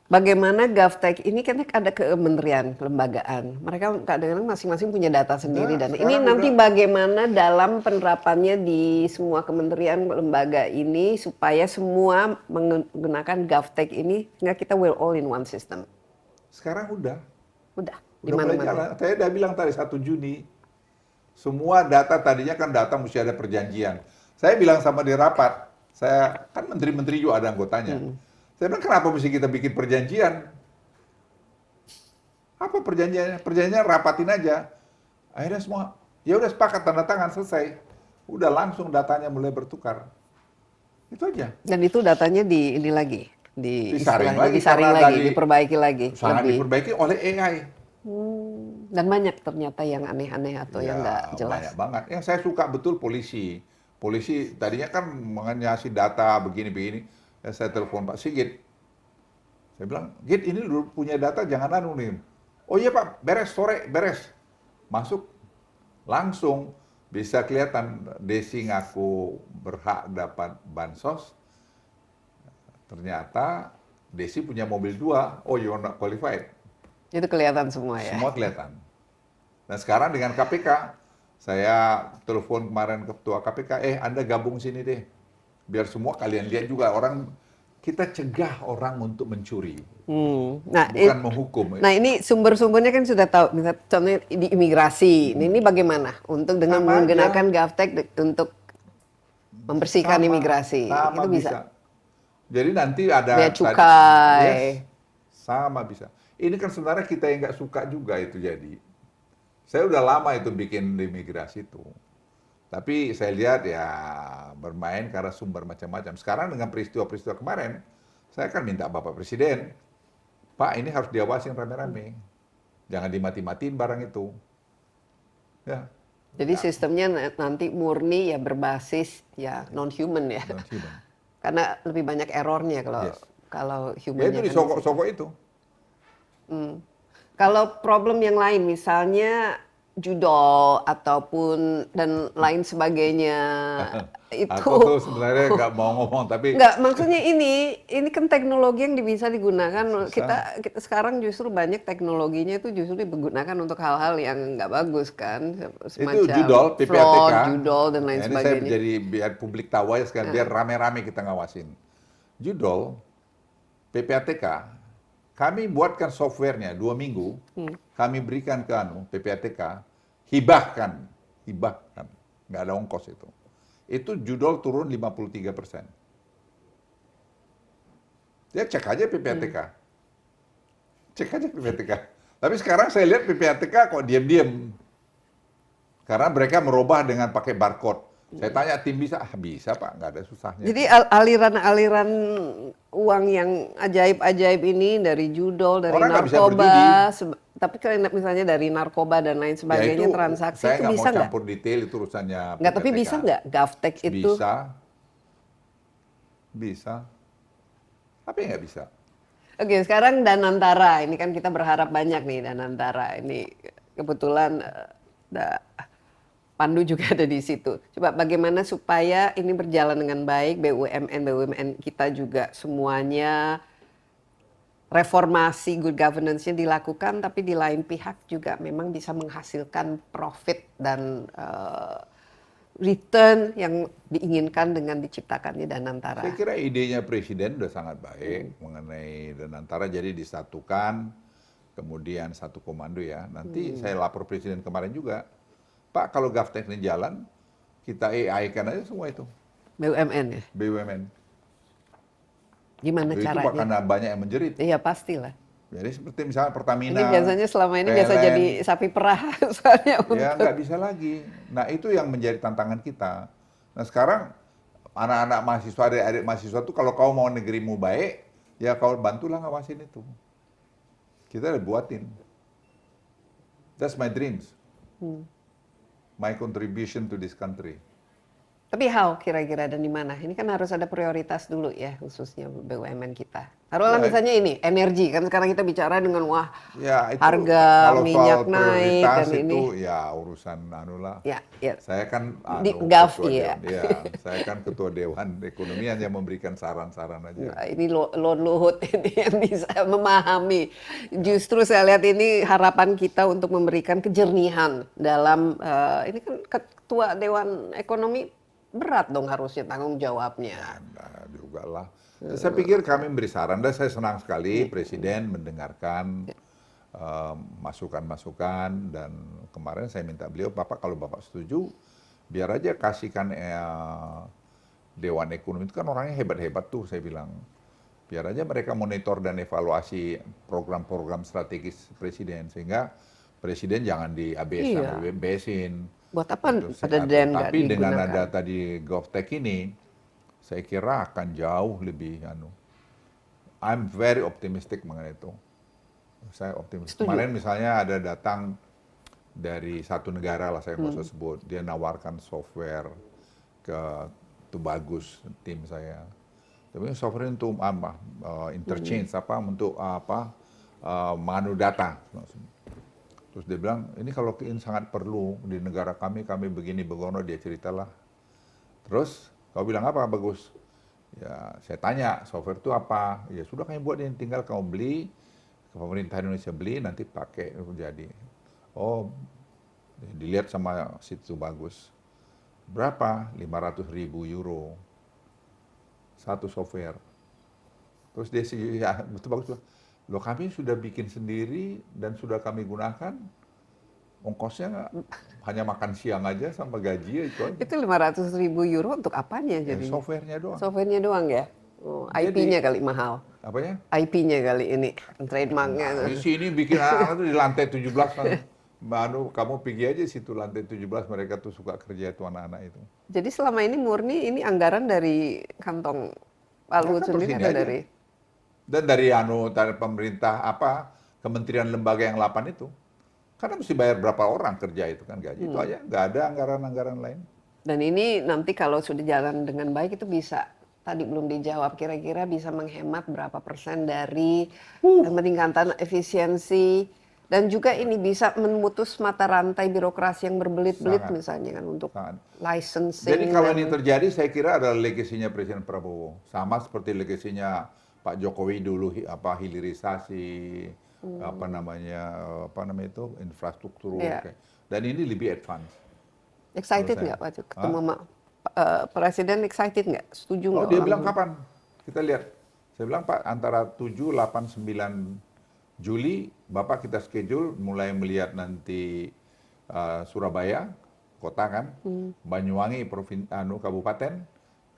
Bagaimana GovTech ini kan ada kementerian, kelembagaan. Mereka kadang-kadang masing-masing punya data sendiri Nah, dan ini sekarang nanti bagaimana dalam penerapannya di semua kementerian, lembaga ini supaya semua menggunakan GovTech ini sehingga kita will all in one system. Sekarang udah Di mulai mana-mana. jalan. Saya udah bilang tadi 1 Juni, semua data tadinya kan data mesti ada perjanjian. Saya bilang sama di rapat, saya kan menteri-menteri juga ada anggotanya. Saya bilang, kenapa mesti kita bikin perjanjian? Apa perjanjiannya? Perjanjiannya rapatin aja. Akhirnya semua, ya udah sepakat, tanda tangan, selesai. Udah langsung datanya mulai bertukar. Itu aja. Dan itu datanya ini lagi, Disaring istilahnya lagi, disaring karena lagi, diperbaiki lagi. Sangat lebih. diperbaiki oleh AI. Dan banyak ternyata yang aneh-aneh atau yang nggak jelas. Banyak banget. Yang saya suka betul polisi. Polisi tadinya kan mengasih data begini-begini. Saya telepon Pak Sigit. Saya bilang, Git ini lu punya data jangan nih. Oh iya Pak, beres sore, beres. Masuk, langsung bisa kelihatan Desi ngaku berhak dapat bansos. Ternyata Desi punya mobil 2. Oh, you're not qualified. Itu kelihatan semua ya. Semua kelihatan. Nah sekarang dengan KPK, saya telepon kemarin ketua KPK, Anda gabung sini deh. Biar semua kalian lihat juga, kita cegah orang untuk mencuri. Nah, Bukan menghukum. Nah ini sumber-sumbernya kan sudah tahu, misalnya contohnya di imigrasi. Ini bagaimana untuk dengan Sama menggunakan aja. GovTech untuk membersihkan imigrasi? Sama Itu bisa. Jadi nanti ada Bea cukai. Yes, sama bisa. Ini kan sebenarnya kita yang nggak suka juga itu jadi. Saya udah lama itu bikin di imigrasi itu. Tapi saya lihat ya bermain karena sumber macam-macam. Sekarang dengan peristiwa-peristiwa kemarin, saya akan minta Bapak Presiden, Pak ini harus diawasin rame-rame. Jangan dimati-matiin barang itu. Ya. Jadi sistemnya nanti murni ya berbasis ya non-human ya. Non-human. Karena lebih banyak errornya Yes. kalau Ya human. itu di soko-soko itu. Kalau problem yang lain, misalnya judol ataupun dan lain sebagainya, itu Aku tuh sebenarnya nggak mau ngomong, tapi nggak, maksudnya ini kan teknologi yang bisa digunakan. Kita sekarang justru banyak teknologinya itu justru digunakan untuk hal-hal yang nggak bagus kan, itu judol, PPATK. fraud, judol dan lain Ini sebagainya. saya jadi biar publik tahu aja sekarang, biar rame-rame kita ngawasin. Judol, PPATK, kami buatkan softwarenya 2 minggu, kami berikan ke PPATK, hibahkan, nggak ada ongkos itu. Itu judol turun 53%. Ya cek aja PPATK. Cek aja PPATK. Tapi sekarang saya lihat PPATK kok diam-diam. Karena mereka merubah dengan pakai barcode. Saya tanya tim bisa Pak, nggak ada susahnya. Jadi aliran-aliran uang yang ajaib-ajaib ini dari judol, dari Orang nggak bisa narkoba, tapi kalau misalnya dari narkoba dan lain sebagainya, transaksi saya itu nggak bisa mau nggak? campur detail, itu urusannya Nggak, tapi PPATK. bisa nggak GovTech itu? Bisa. Tapi nggak bisa. Oke, sekarang Danantara, ini kan kita berharap banyak nih Danantara ini kebetulan Pandu juga ada di situ. Coba bagaimana supaya ini berjalan dengan baik, BUMN kita juga semuanya reformasi good governance-nya dilakukan, tapi di lain pihak juga memang bisa menghasilkan profit dan return yang diinginkan dengan diciptakannya Danantara. Saya kira idenya Presiden sudah sangat baik mengenai Danantara, jadi disatukan, kemudian satu komando ya. Nanti saya lapor Presiden kemarin juga, Pak kalau GovTech ini jalan, kita AI-kan aja semua itu. BUMN ya? BUMN. Gimana Itu caranya? karena banyak yang menjerit. Iya pastilah. Jadi seperti misalnya Pertamina. Ini biasanya selama ini biasa PLN, jadi sapi perah soalnya ya nggak bisa lagi. Nah itu yang menjadi tantangan kita. Nah sekarang anak-anak mahasiswa, adik-adik mahasiswa tuh kalau kau mau negerimu baik, ya kau bantulah ngawasin itu. Kita udah buatin. That's my dreams. My contribution to this country. Tapi how kira-kira dan di mana? Ini kan harus ada prioritas dulu ya, khususnya BUMN kita. Taruhlah misalnya ini energi, kan sekarang kita bicara dengan wah Ya, itu, harga kalau minyak soal naik prioritas dan itu ini. ya urusan anu lah. Ya, ya. Saya kan Di Gov, ketua iya. Dewan, ya, saya kan ketua Dewan Ekonomi hanya memberikan saran-saran aja. Nah, ini Lord Luhut ini yang bisa memahami. Justru saya lihat ini harapan kita untuk memberikan kejernihan dalam ini kan ketua Dewan Ekonomi berat dong harusnya tanggung jawabnya. Nah, juga lah. Saya pikir kami memberi saran dan saya senang sekali Presiden mendengarkan masukan-masukan dan kemarin saya minta beliau, Bapak kalau Bapak setuju, biar aja kasihkan Dewan Ekonomi itu kan orangnya hebat-hebat tuh saya bilang. Biar aja mereka monitor dan evaluasi program-program strategis Presiden sehingga Presiden jangan diabes-abesin. Buat apa Gitu, pada Den nggak tapi dengan digunakan? ada tadi GovTech ini, saya kira akan jauh lebih I'm very optimistic mengenai itu. Saya optimis. Setuju. Kemarin misalnya ada datang dari satu negara lah saya nggak usah sebut, dia nawarkan software itu bagus tim saya. Tapi software untuk apa? Interchange untuk menganu data. Terus dia bilang, ini kalau ini sangat perlu di negara kami begini begono, dia ceritalah. Terus, kau bilang apa bagus? Ya, saya tanya, software itu apa? Ya sudah kami buat ini, tinggal kamu beli, pemerintah Indonesia beli, nanti pakai, jadi. Oh, dilihat sama situ bagus. Berapa? 500.000 euro. Satu software. Terus dia sih, ya betul bagus. Loh kami sudah bikin sendiri dan sudah kami gunakan, ongkosnya hanya makan siang aja sama gaji itu aja. Itu 500.000 euro untuk apanya Ya, jadi? softwarenya doang. Softwarenya doang ya? Oh, IP-nya kali mahal. Apanya? IP-nya kali ini, trademarknya. Di sini bikin anak-anak tuh di lantai 17 kan. Kamu pergi aja situ lantai 17, mereka tuh suka kerja itu anak-anak itu. Jadi selama ini murni ini anggaran dari kantong Pak Luhut kan sendiri terus ini atau aja. dari? Dan dari dari pemerintah kementerian lembaga yang 8 itu. Karena mesti bayar berapa orang kerja itu kan gaji. Itu aja, nggak ada anggaran-anggaran lain. Dan ini nanti kalau sudah jalan dengan baik itu bisa, tadi belum dijawab, kira-kira bisa menghemat berapa persen dari peningkatan efisiensi dan juga ini bisa memutus mata rantai birokrasi yang berbelit-belit Sangat. misalnya kan untuk Sangat. licensing. Jadi kalau dan- ini terjadi, saya kira adalah legasinya Presiden Prabowo. Sama seperti legasinya Pak Jokowi dulu, hilirisasi, infrastruktur. Iya. Dan ini lebih advance. Excited Menurut nggak saya. waktu ketemu sama Presiden, excited nggak? Setuju Oh, nggak? dia orang bilang ini? kapan? Kita lihat. Saya bilang Pak, antara 7, 8, 9 Juli, Bapak kita schedule mulai melihat nanti Surabaya, kota kan, Banyuwangi, kabupaten,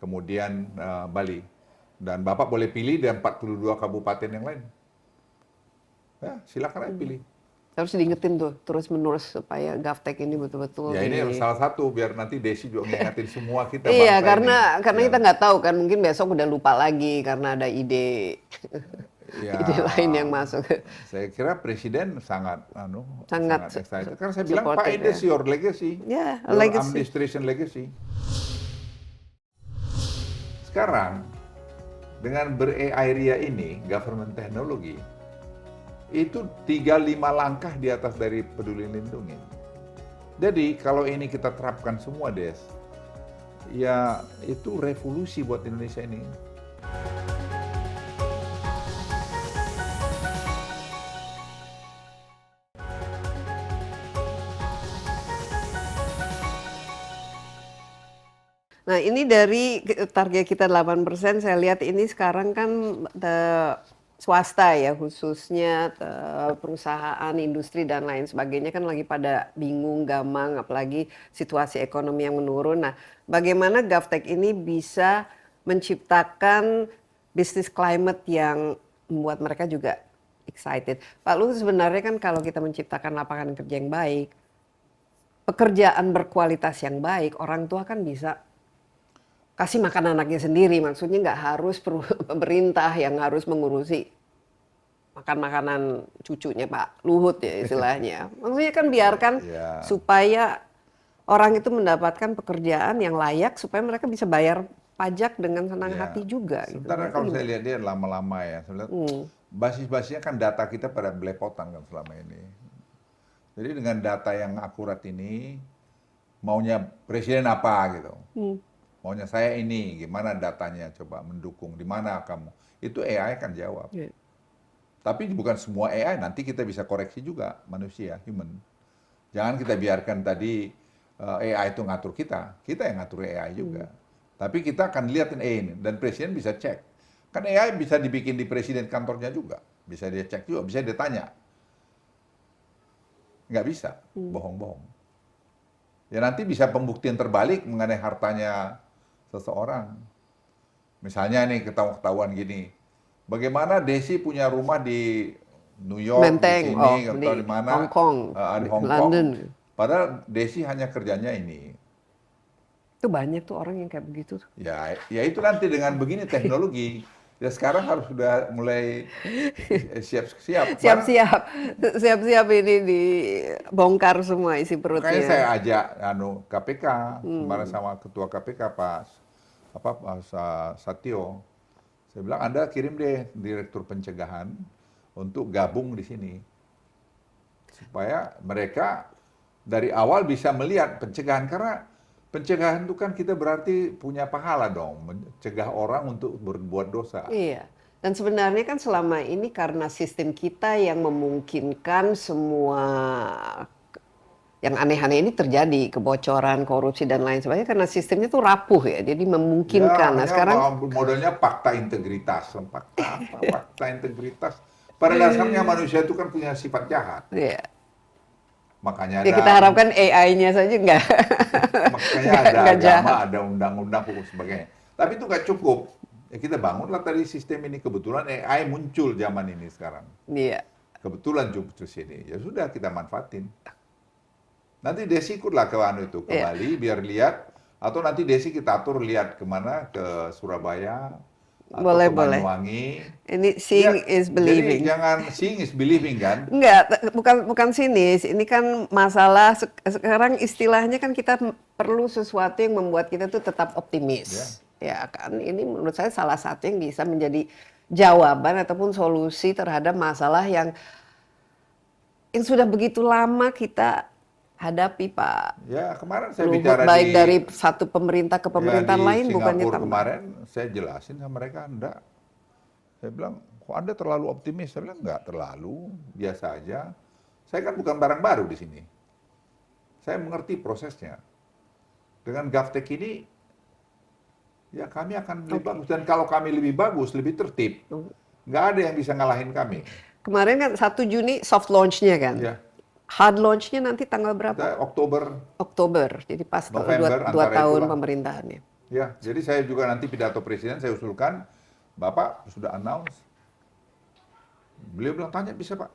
kemudian Bali. Dan Bapak boleh pilih dari 42 kabupaten yang lain. Ya, silakan aja pilih. Harus diingetin tuh terus-menerus supaya GovTech ini betul-betul. Ya ini salah satu, biar nanti Desi juga mengingatin semua kita. Iya, bangsa karena ini. kita nggak tahu kan, mungkin besok udah lupa lagi karena ada ide Ya, ide lain yang masuk. Saya kira Presiden sangat Sangat excited. Karena saya bilang Pak, supportive, it is your legacy. Ya, Your legacy. administration legacy. Sekarang dengan ber-AI ini, government technology, itu 3-5 langkah di atas dari Peduli Lindungi. Jadi kalau ini kita terapkan semua, Des, ya itu revolusi buat Indonesia ini. Nah, ini dari target kita 8%, saya lihat ini sekarang kan swasta ya, khususnya perusahaan, industri dan lain sebagainya kan lagi pada bingung, gamang, apalagi situasi ekonomi yang menurun. Nah, bagaimana GovTech ini bisa menciptakan business climate yang membuat mereka juga excited. Pak Luhut, sebenarnya kan kalau kita menciptakan lapangan kerja yang baik, pekerjaan berkualitas yang baik, orang tua kan bisa kasih makan anaknya sendiri, maksudnya nggak harus pemerintah yang harus mengurusi makan makanan cucunya Pak Luhut ya istilahnya. Maksudnya kan biarkan supaya orang itu mendapatkan pekerjaan yang layak supaya mereka bisa bayar pajak dengan senang hati juga. Sebenarnya gitu. kalau saya lihat dia lama-lama ya, sebenarnya basis-basisnya kan data kita pada belepotan kan selama ini. Jadi dengan data yang akurat ini, maunya presiden apa gitu. Maunya saya ini, gimana datanya, coba mendukung, di mana kamu. Itu AI kan jawab. Tapi bukan semua AI, nanti kita bisa koreksi juga, manusia, human. Jangan kita biarkan tadi AI itu ngatur kita yang ngatur AI juga. Tapi kita akan lihatin ini, dan presiden bisa cek. Kan AI bisa dibikin di presiden kantornya juga. Bisa dia cek juga, bisa dia tanya. Nggak bisa, bohong-bohong. Ya nanti bisa pembuktian terbalik mengenai hartanya seseorang. Misalnya nih ketahuan gini, bagaimana Desi punya rumah di New York, Menteng, di sini, atau di mana, Hong Kong, di Hong London. Kong. Padahal Desi hanya kerjanya ini. Itu banyak tuh orang yang kayak begitu. Ya itu nanti dengan begini teknologi. Ya sekarang harus sudah mulai siap-siap. Siap-siap ini dibongkar semua isi perutnya. Makanya saya ajak KPK kemarin sama ketua KPK Pak Satyo. Saya bilang Anda kirim deh direktur pencegahan untuk gabung di sini. Supaya mereka dari awal bisa melihat pencegahan, karena pencegahan itu kan kita berarti punya pahala dong, mencegah orang untuk berbuat dosa. Iya. Dan sebenarnya kan selama ini karena sistem kita yang memungkinkan semua yang aneh-aneh ini terjadi, kebocoran, korupsi dan lain sebagainya, karena sistemnya tuh rapuh ya, jadi memungkinkan. Nah sekarang modelnya fakta integritas, fakta integritas. Pada dasarnya manusia itu kan punya sifat jahat. Iya. Makanya ya, kita harapkan AI-nya saja enggak. Makanya ada agama, ada undang-undang, hukum sebagainya. Tapi itu nggak cukup. Ya kita bangunlah tadi sistem ini, kebetulan AI muncul zaman ini sekarang. Iya. Kebetulan muncul sini. Ya sudah kita manfaatin. Nanti Desi ikutlah ke Bali biar lihat, atau nanti Desi kita atur lihat kemana, ke Surabaya. Boleh, boleh. Banyuwangi. Ini seeing is believing. Jadi jangan seeing is believing kan? Enggak, bukan sinis. Ini kan masalah sekarang istilahnya kan kita perlu sesuatu yang membuat kita tuh tetap optimis. Ya kan, ini menurut saya salah satu yang bisa menjadi jawaban ataupun solusi terhadap masalah yang sudah begitu lama kita hadapi, Pak. Ya, kemarin saya Luhut, bicara baik dari satu pemerintah ke pemerintahan lain, bukannya tambah. Kemarin saya jelasin sama mereka, enggak. Saya bilang, kok Anda terlalu optimis? Saya bilang, enggak terlalu, biasa aja. Saya kan bukan barang baru di sini. Saya mengerti prosesnya. Dengan GovTech ini, ya kami akan lebih bagus. Dan kalau kami lebih bagus, lebih tertib, nggak ada yang bisa ngalahin kami. Kemarin kan 1 Juni soft launch-nya kan? Ya. Hard launch-nya nanti tanggal berapa? Oktober. Jadi pas November, 2 tahun pemerintahannya. Ya, jadi saya juga nanti pidato presiden saya usulkan, Bapak sudah announce. Beliau bilang, tanya bisa Pak.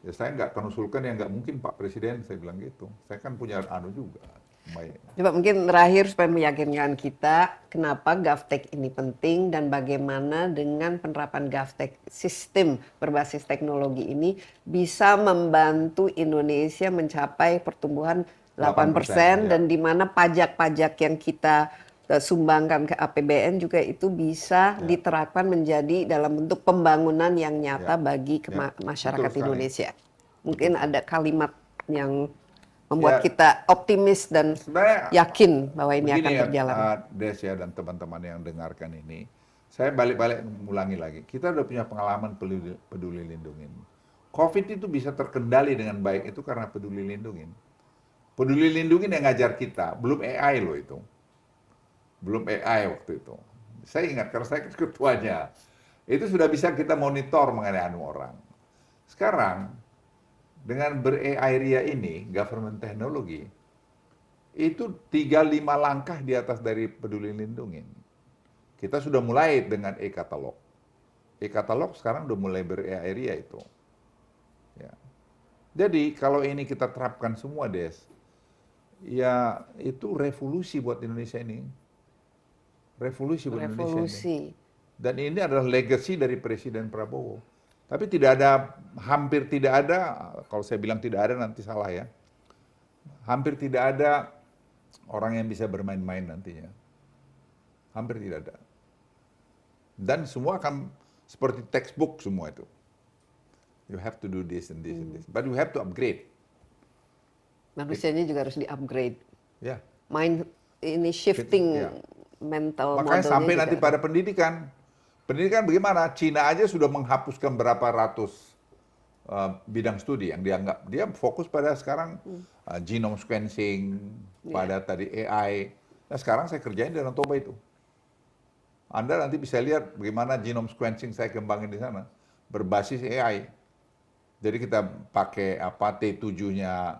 Ya saya nggak akan usulkan yang nggak mungkin Pak Presiden, saya bilang gitu. Saya kan punya juga. Baik. Coba mungkin terakhir supaya meyakinkan kita kenapa GovTech ini penting dan bagaimana dengan penerapan GovTech sistem berbasis teknologi ini bisa membantu Indonesia mencapai pertumbuhan 8% dan di mana pajak-pajak yang kita sumbangkan ke APBN juga itu bisa diterapkan menjadi dalam bentuk pembangunan yang nyata bagi masyarakat Betul sekali. Indonesia. Mungkin ada kalimat yang membuat Ya. kita optimis dan Sebenarnya yakin bahwa ini akan begini berjalan. Des ya dan teman-teman yang dengarkan ini, saya balik-balik mengulangi lagi. Kita udah punya pengalaman peduli lindungin. COVID itu bisa terkendali dengan baik itu karena peduli lindungin. Peduli lindungin yang ngajar kita, belum AI loh itu. Belum AI waktu itu. Saya ingat karena saya ketuanya. Itu sudah bisa kita monitor mengenai orang. Sekarang dengan ber-AI RIA ini, government teknologi, itu 3-5 langkah di atas dari peduli lindungin. Kita sudah mulai dengan e-katalog. E-katalog sekarang udah mulai ber-AI RIA itu. Ya. Jadi kalau ini kita terapkan semua, Des, ya itu revolusi buat Indonesia ini. Revolusi buat Indonesia ini. Dan ini adalah legacy dari Presiden Prabowo. Tapi tidak ada, hampir tidak ada, kalau saya bilang tidak ada nanti salah ya. Hampir tidak ada orang yang bisa bermain-main nantinya. Hampir tidak ada. Dan semua akan seperti textbook semua itu. You have to do this and this and this. But you have to upgrade. Manusianya juga harus di-upgrade. Ya. Mind ini shifting Ya. mental Makanya modelnya sampai juga nanti pada pendidikan. Pendidikan bagaimana? Cina aja sudah menghapuskan berapa ratus bidang studi yang dianggap. Dia fokus pada sekarang genome sequencing, pada tadi AI. Nah sekarang saya kerjain di Danau Toba itu. Anda nanti bisa lihat bagaimana genome sequencing saya kembangin di sana. Berbasis AI. Jadi kita pakai apa T7-nya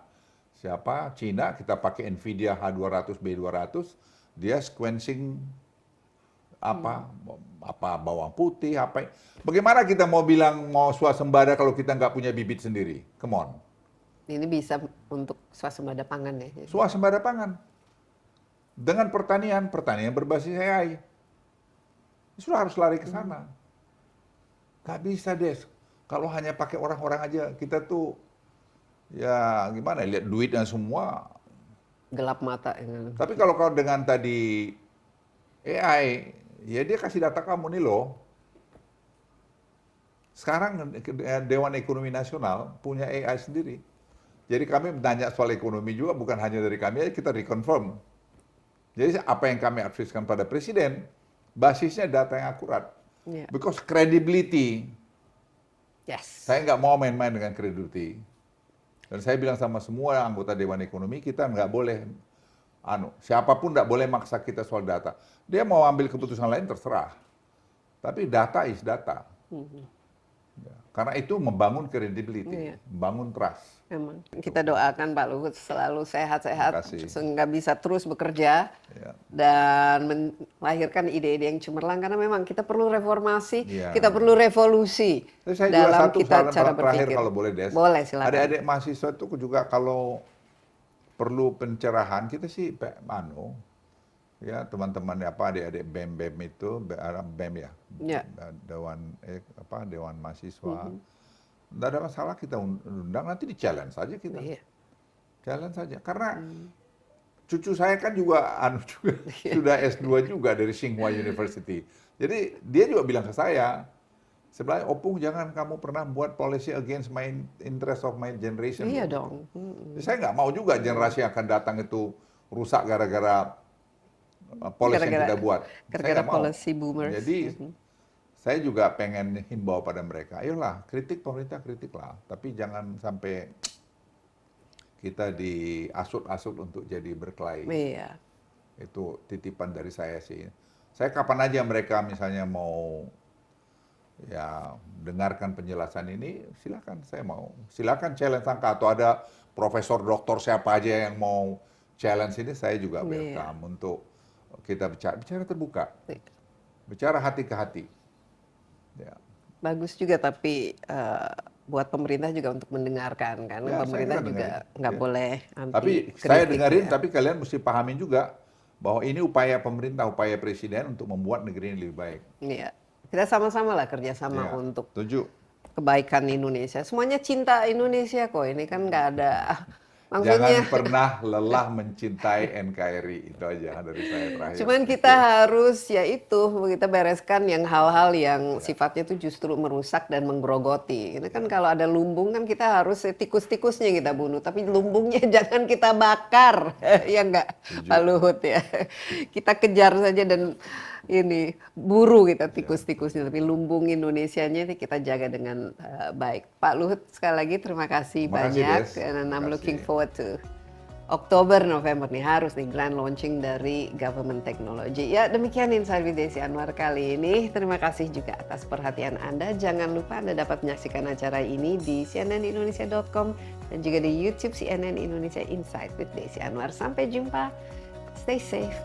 siapa? Cina, kita pakai Nvidia H200, B200, dia sequencing apa bawang putih, apa. Bagaimana kita mau bilang mau swasembada kalau kita nggak punya bibit sendiri? Come on. ini bisa untuk swasembada pangan ya. Swasembada pangan. Dengan pertanian berbasis AI. Sudah harus lari ke sana. Nggak bisa, Des. Kalau hanya pakai orang-orang aja, kita tuh ya gimana, lihat duit dan semua. Gelap mata. Tapi kalau kau dengan tadi AI, ya dia kasih data kamu nih loh. Sekarang Dewan Ekonomi Nasional punya AI sendiri. Jadi kami bertanya soal ekonomi juga bukan hanya dari kami aja, kita reconfirm. Jadi apa yang kami adviskan pada Presiden, basisnya data yang akurat. Yeah. Because credibility, Yes. saya nggak mau main-main dengan credibility. Dan saya bilang sama semua anggota Dewan Ekonomi, kita nggak boleh, siapapun nggak boleh maksa kita soal data. Dia mau ambil keputusan lain terserah. Tapi data is data. Ya, karena itu membangun credibility, membangun trust. Memang. Kita doakan Pak Luhut selalu sehat-sehat Terima kasih. sehingga bisa terus bekerja dan melahirkan ide-ide yang cemerlang karena memang kita perlu reformasi, kita perlu revolusi saya dalam juga kita cara terakhir berpikir. kalau boleh, Des. Boleh, silakan. Adik-adik mahasiswa itu juga kalau perlu pencerahan kita sih ya teman-teman apa adik-adik BEM itu BEM ya. Dewan mahasiswa. Nggak ada masalah kita undang, nanti di-challenge saja kita. Challenge saja. Karena cucu saya kan juga sudah S2 juga dari Tsinghua University. Jadi dia juga bilang ke saya, sebenarnya Opung jangan kamu pernah buat policy against my interest of my generation. Iya dong. Jadi saya nggak mau juga generasi yang akan datang itu rusak gara-gara policy yang kita buat. Gara-gara policy boomers. Jadi saya juga pengen himbau pada mereka, ayolah kritik pemerintah kritiklah, tapi jangan sampai kita diasut-asut untuk jadi berkelahi. Iya. Itu titipan dari saya sih. Saya kapan aja mereka misalnya mau ya dengarkan penjelasan ini, silakan saya mau. Silakan challenge angka atau ada profesor doktor siapa aja yang mau challenge ini, saya juga welcome untuk kita bicara terbuka. Bicara hati ke hati. Ya. Bagus juga tapi buat pemerintah juga untuk mendengarkan kan. Pemerintah juga nggak boleh anti Tapi saya dengerin, tapi kalian mesti pahamin juga bahwa ini upaya pemerintah, upaya presiden untuk membuat negeri ini lebih baik. Iya. Kita sama-sama lah kerjasama untuk Setuju. kebaikan Indonesia. Semuanya cinta Indonesia kok. Ini kan nggak ada Maksudnya, jangan pernah lelah mencintai NKRI, itu aja dari saya terakhir. cuman kita harus ya itu kita bereskan yang hal-hal yang sifatnya itu justru merusak dan menggerogoti. Ini kan kalau ada lumbung kan kita harus tikus-tikusnya kita bunuh, tapi lumbungnya jangan kita bakar, ya enggak, Pak Luhut ya. Kita kejar saja dan ini buru kita tikus-tikusnya, tapi lumbung Indonesianya ini kita jaga dengan baik. Pak Luhut sekali lagi terima kasih Terima kasih, banyak, Des. and I'm Terima looking kasih. forward to Oktober, November nih harus nih grand launching dari Government Technology. Ya demikian Insight with Desi Anwar kali ini. Terima kasih juga atas perhatian Anda. Jangan lupa Anda dapat menyaksikan acara ini di cnnindonesia.com dan juga di YouTube CNN Indonesia Insight with Desi Anwar. Sampai jumpa. Stay safe.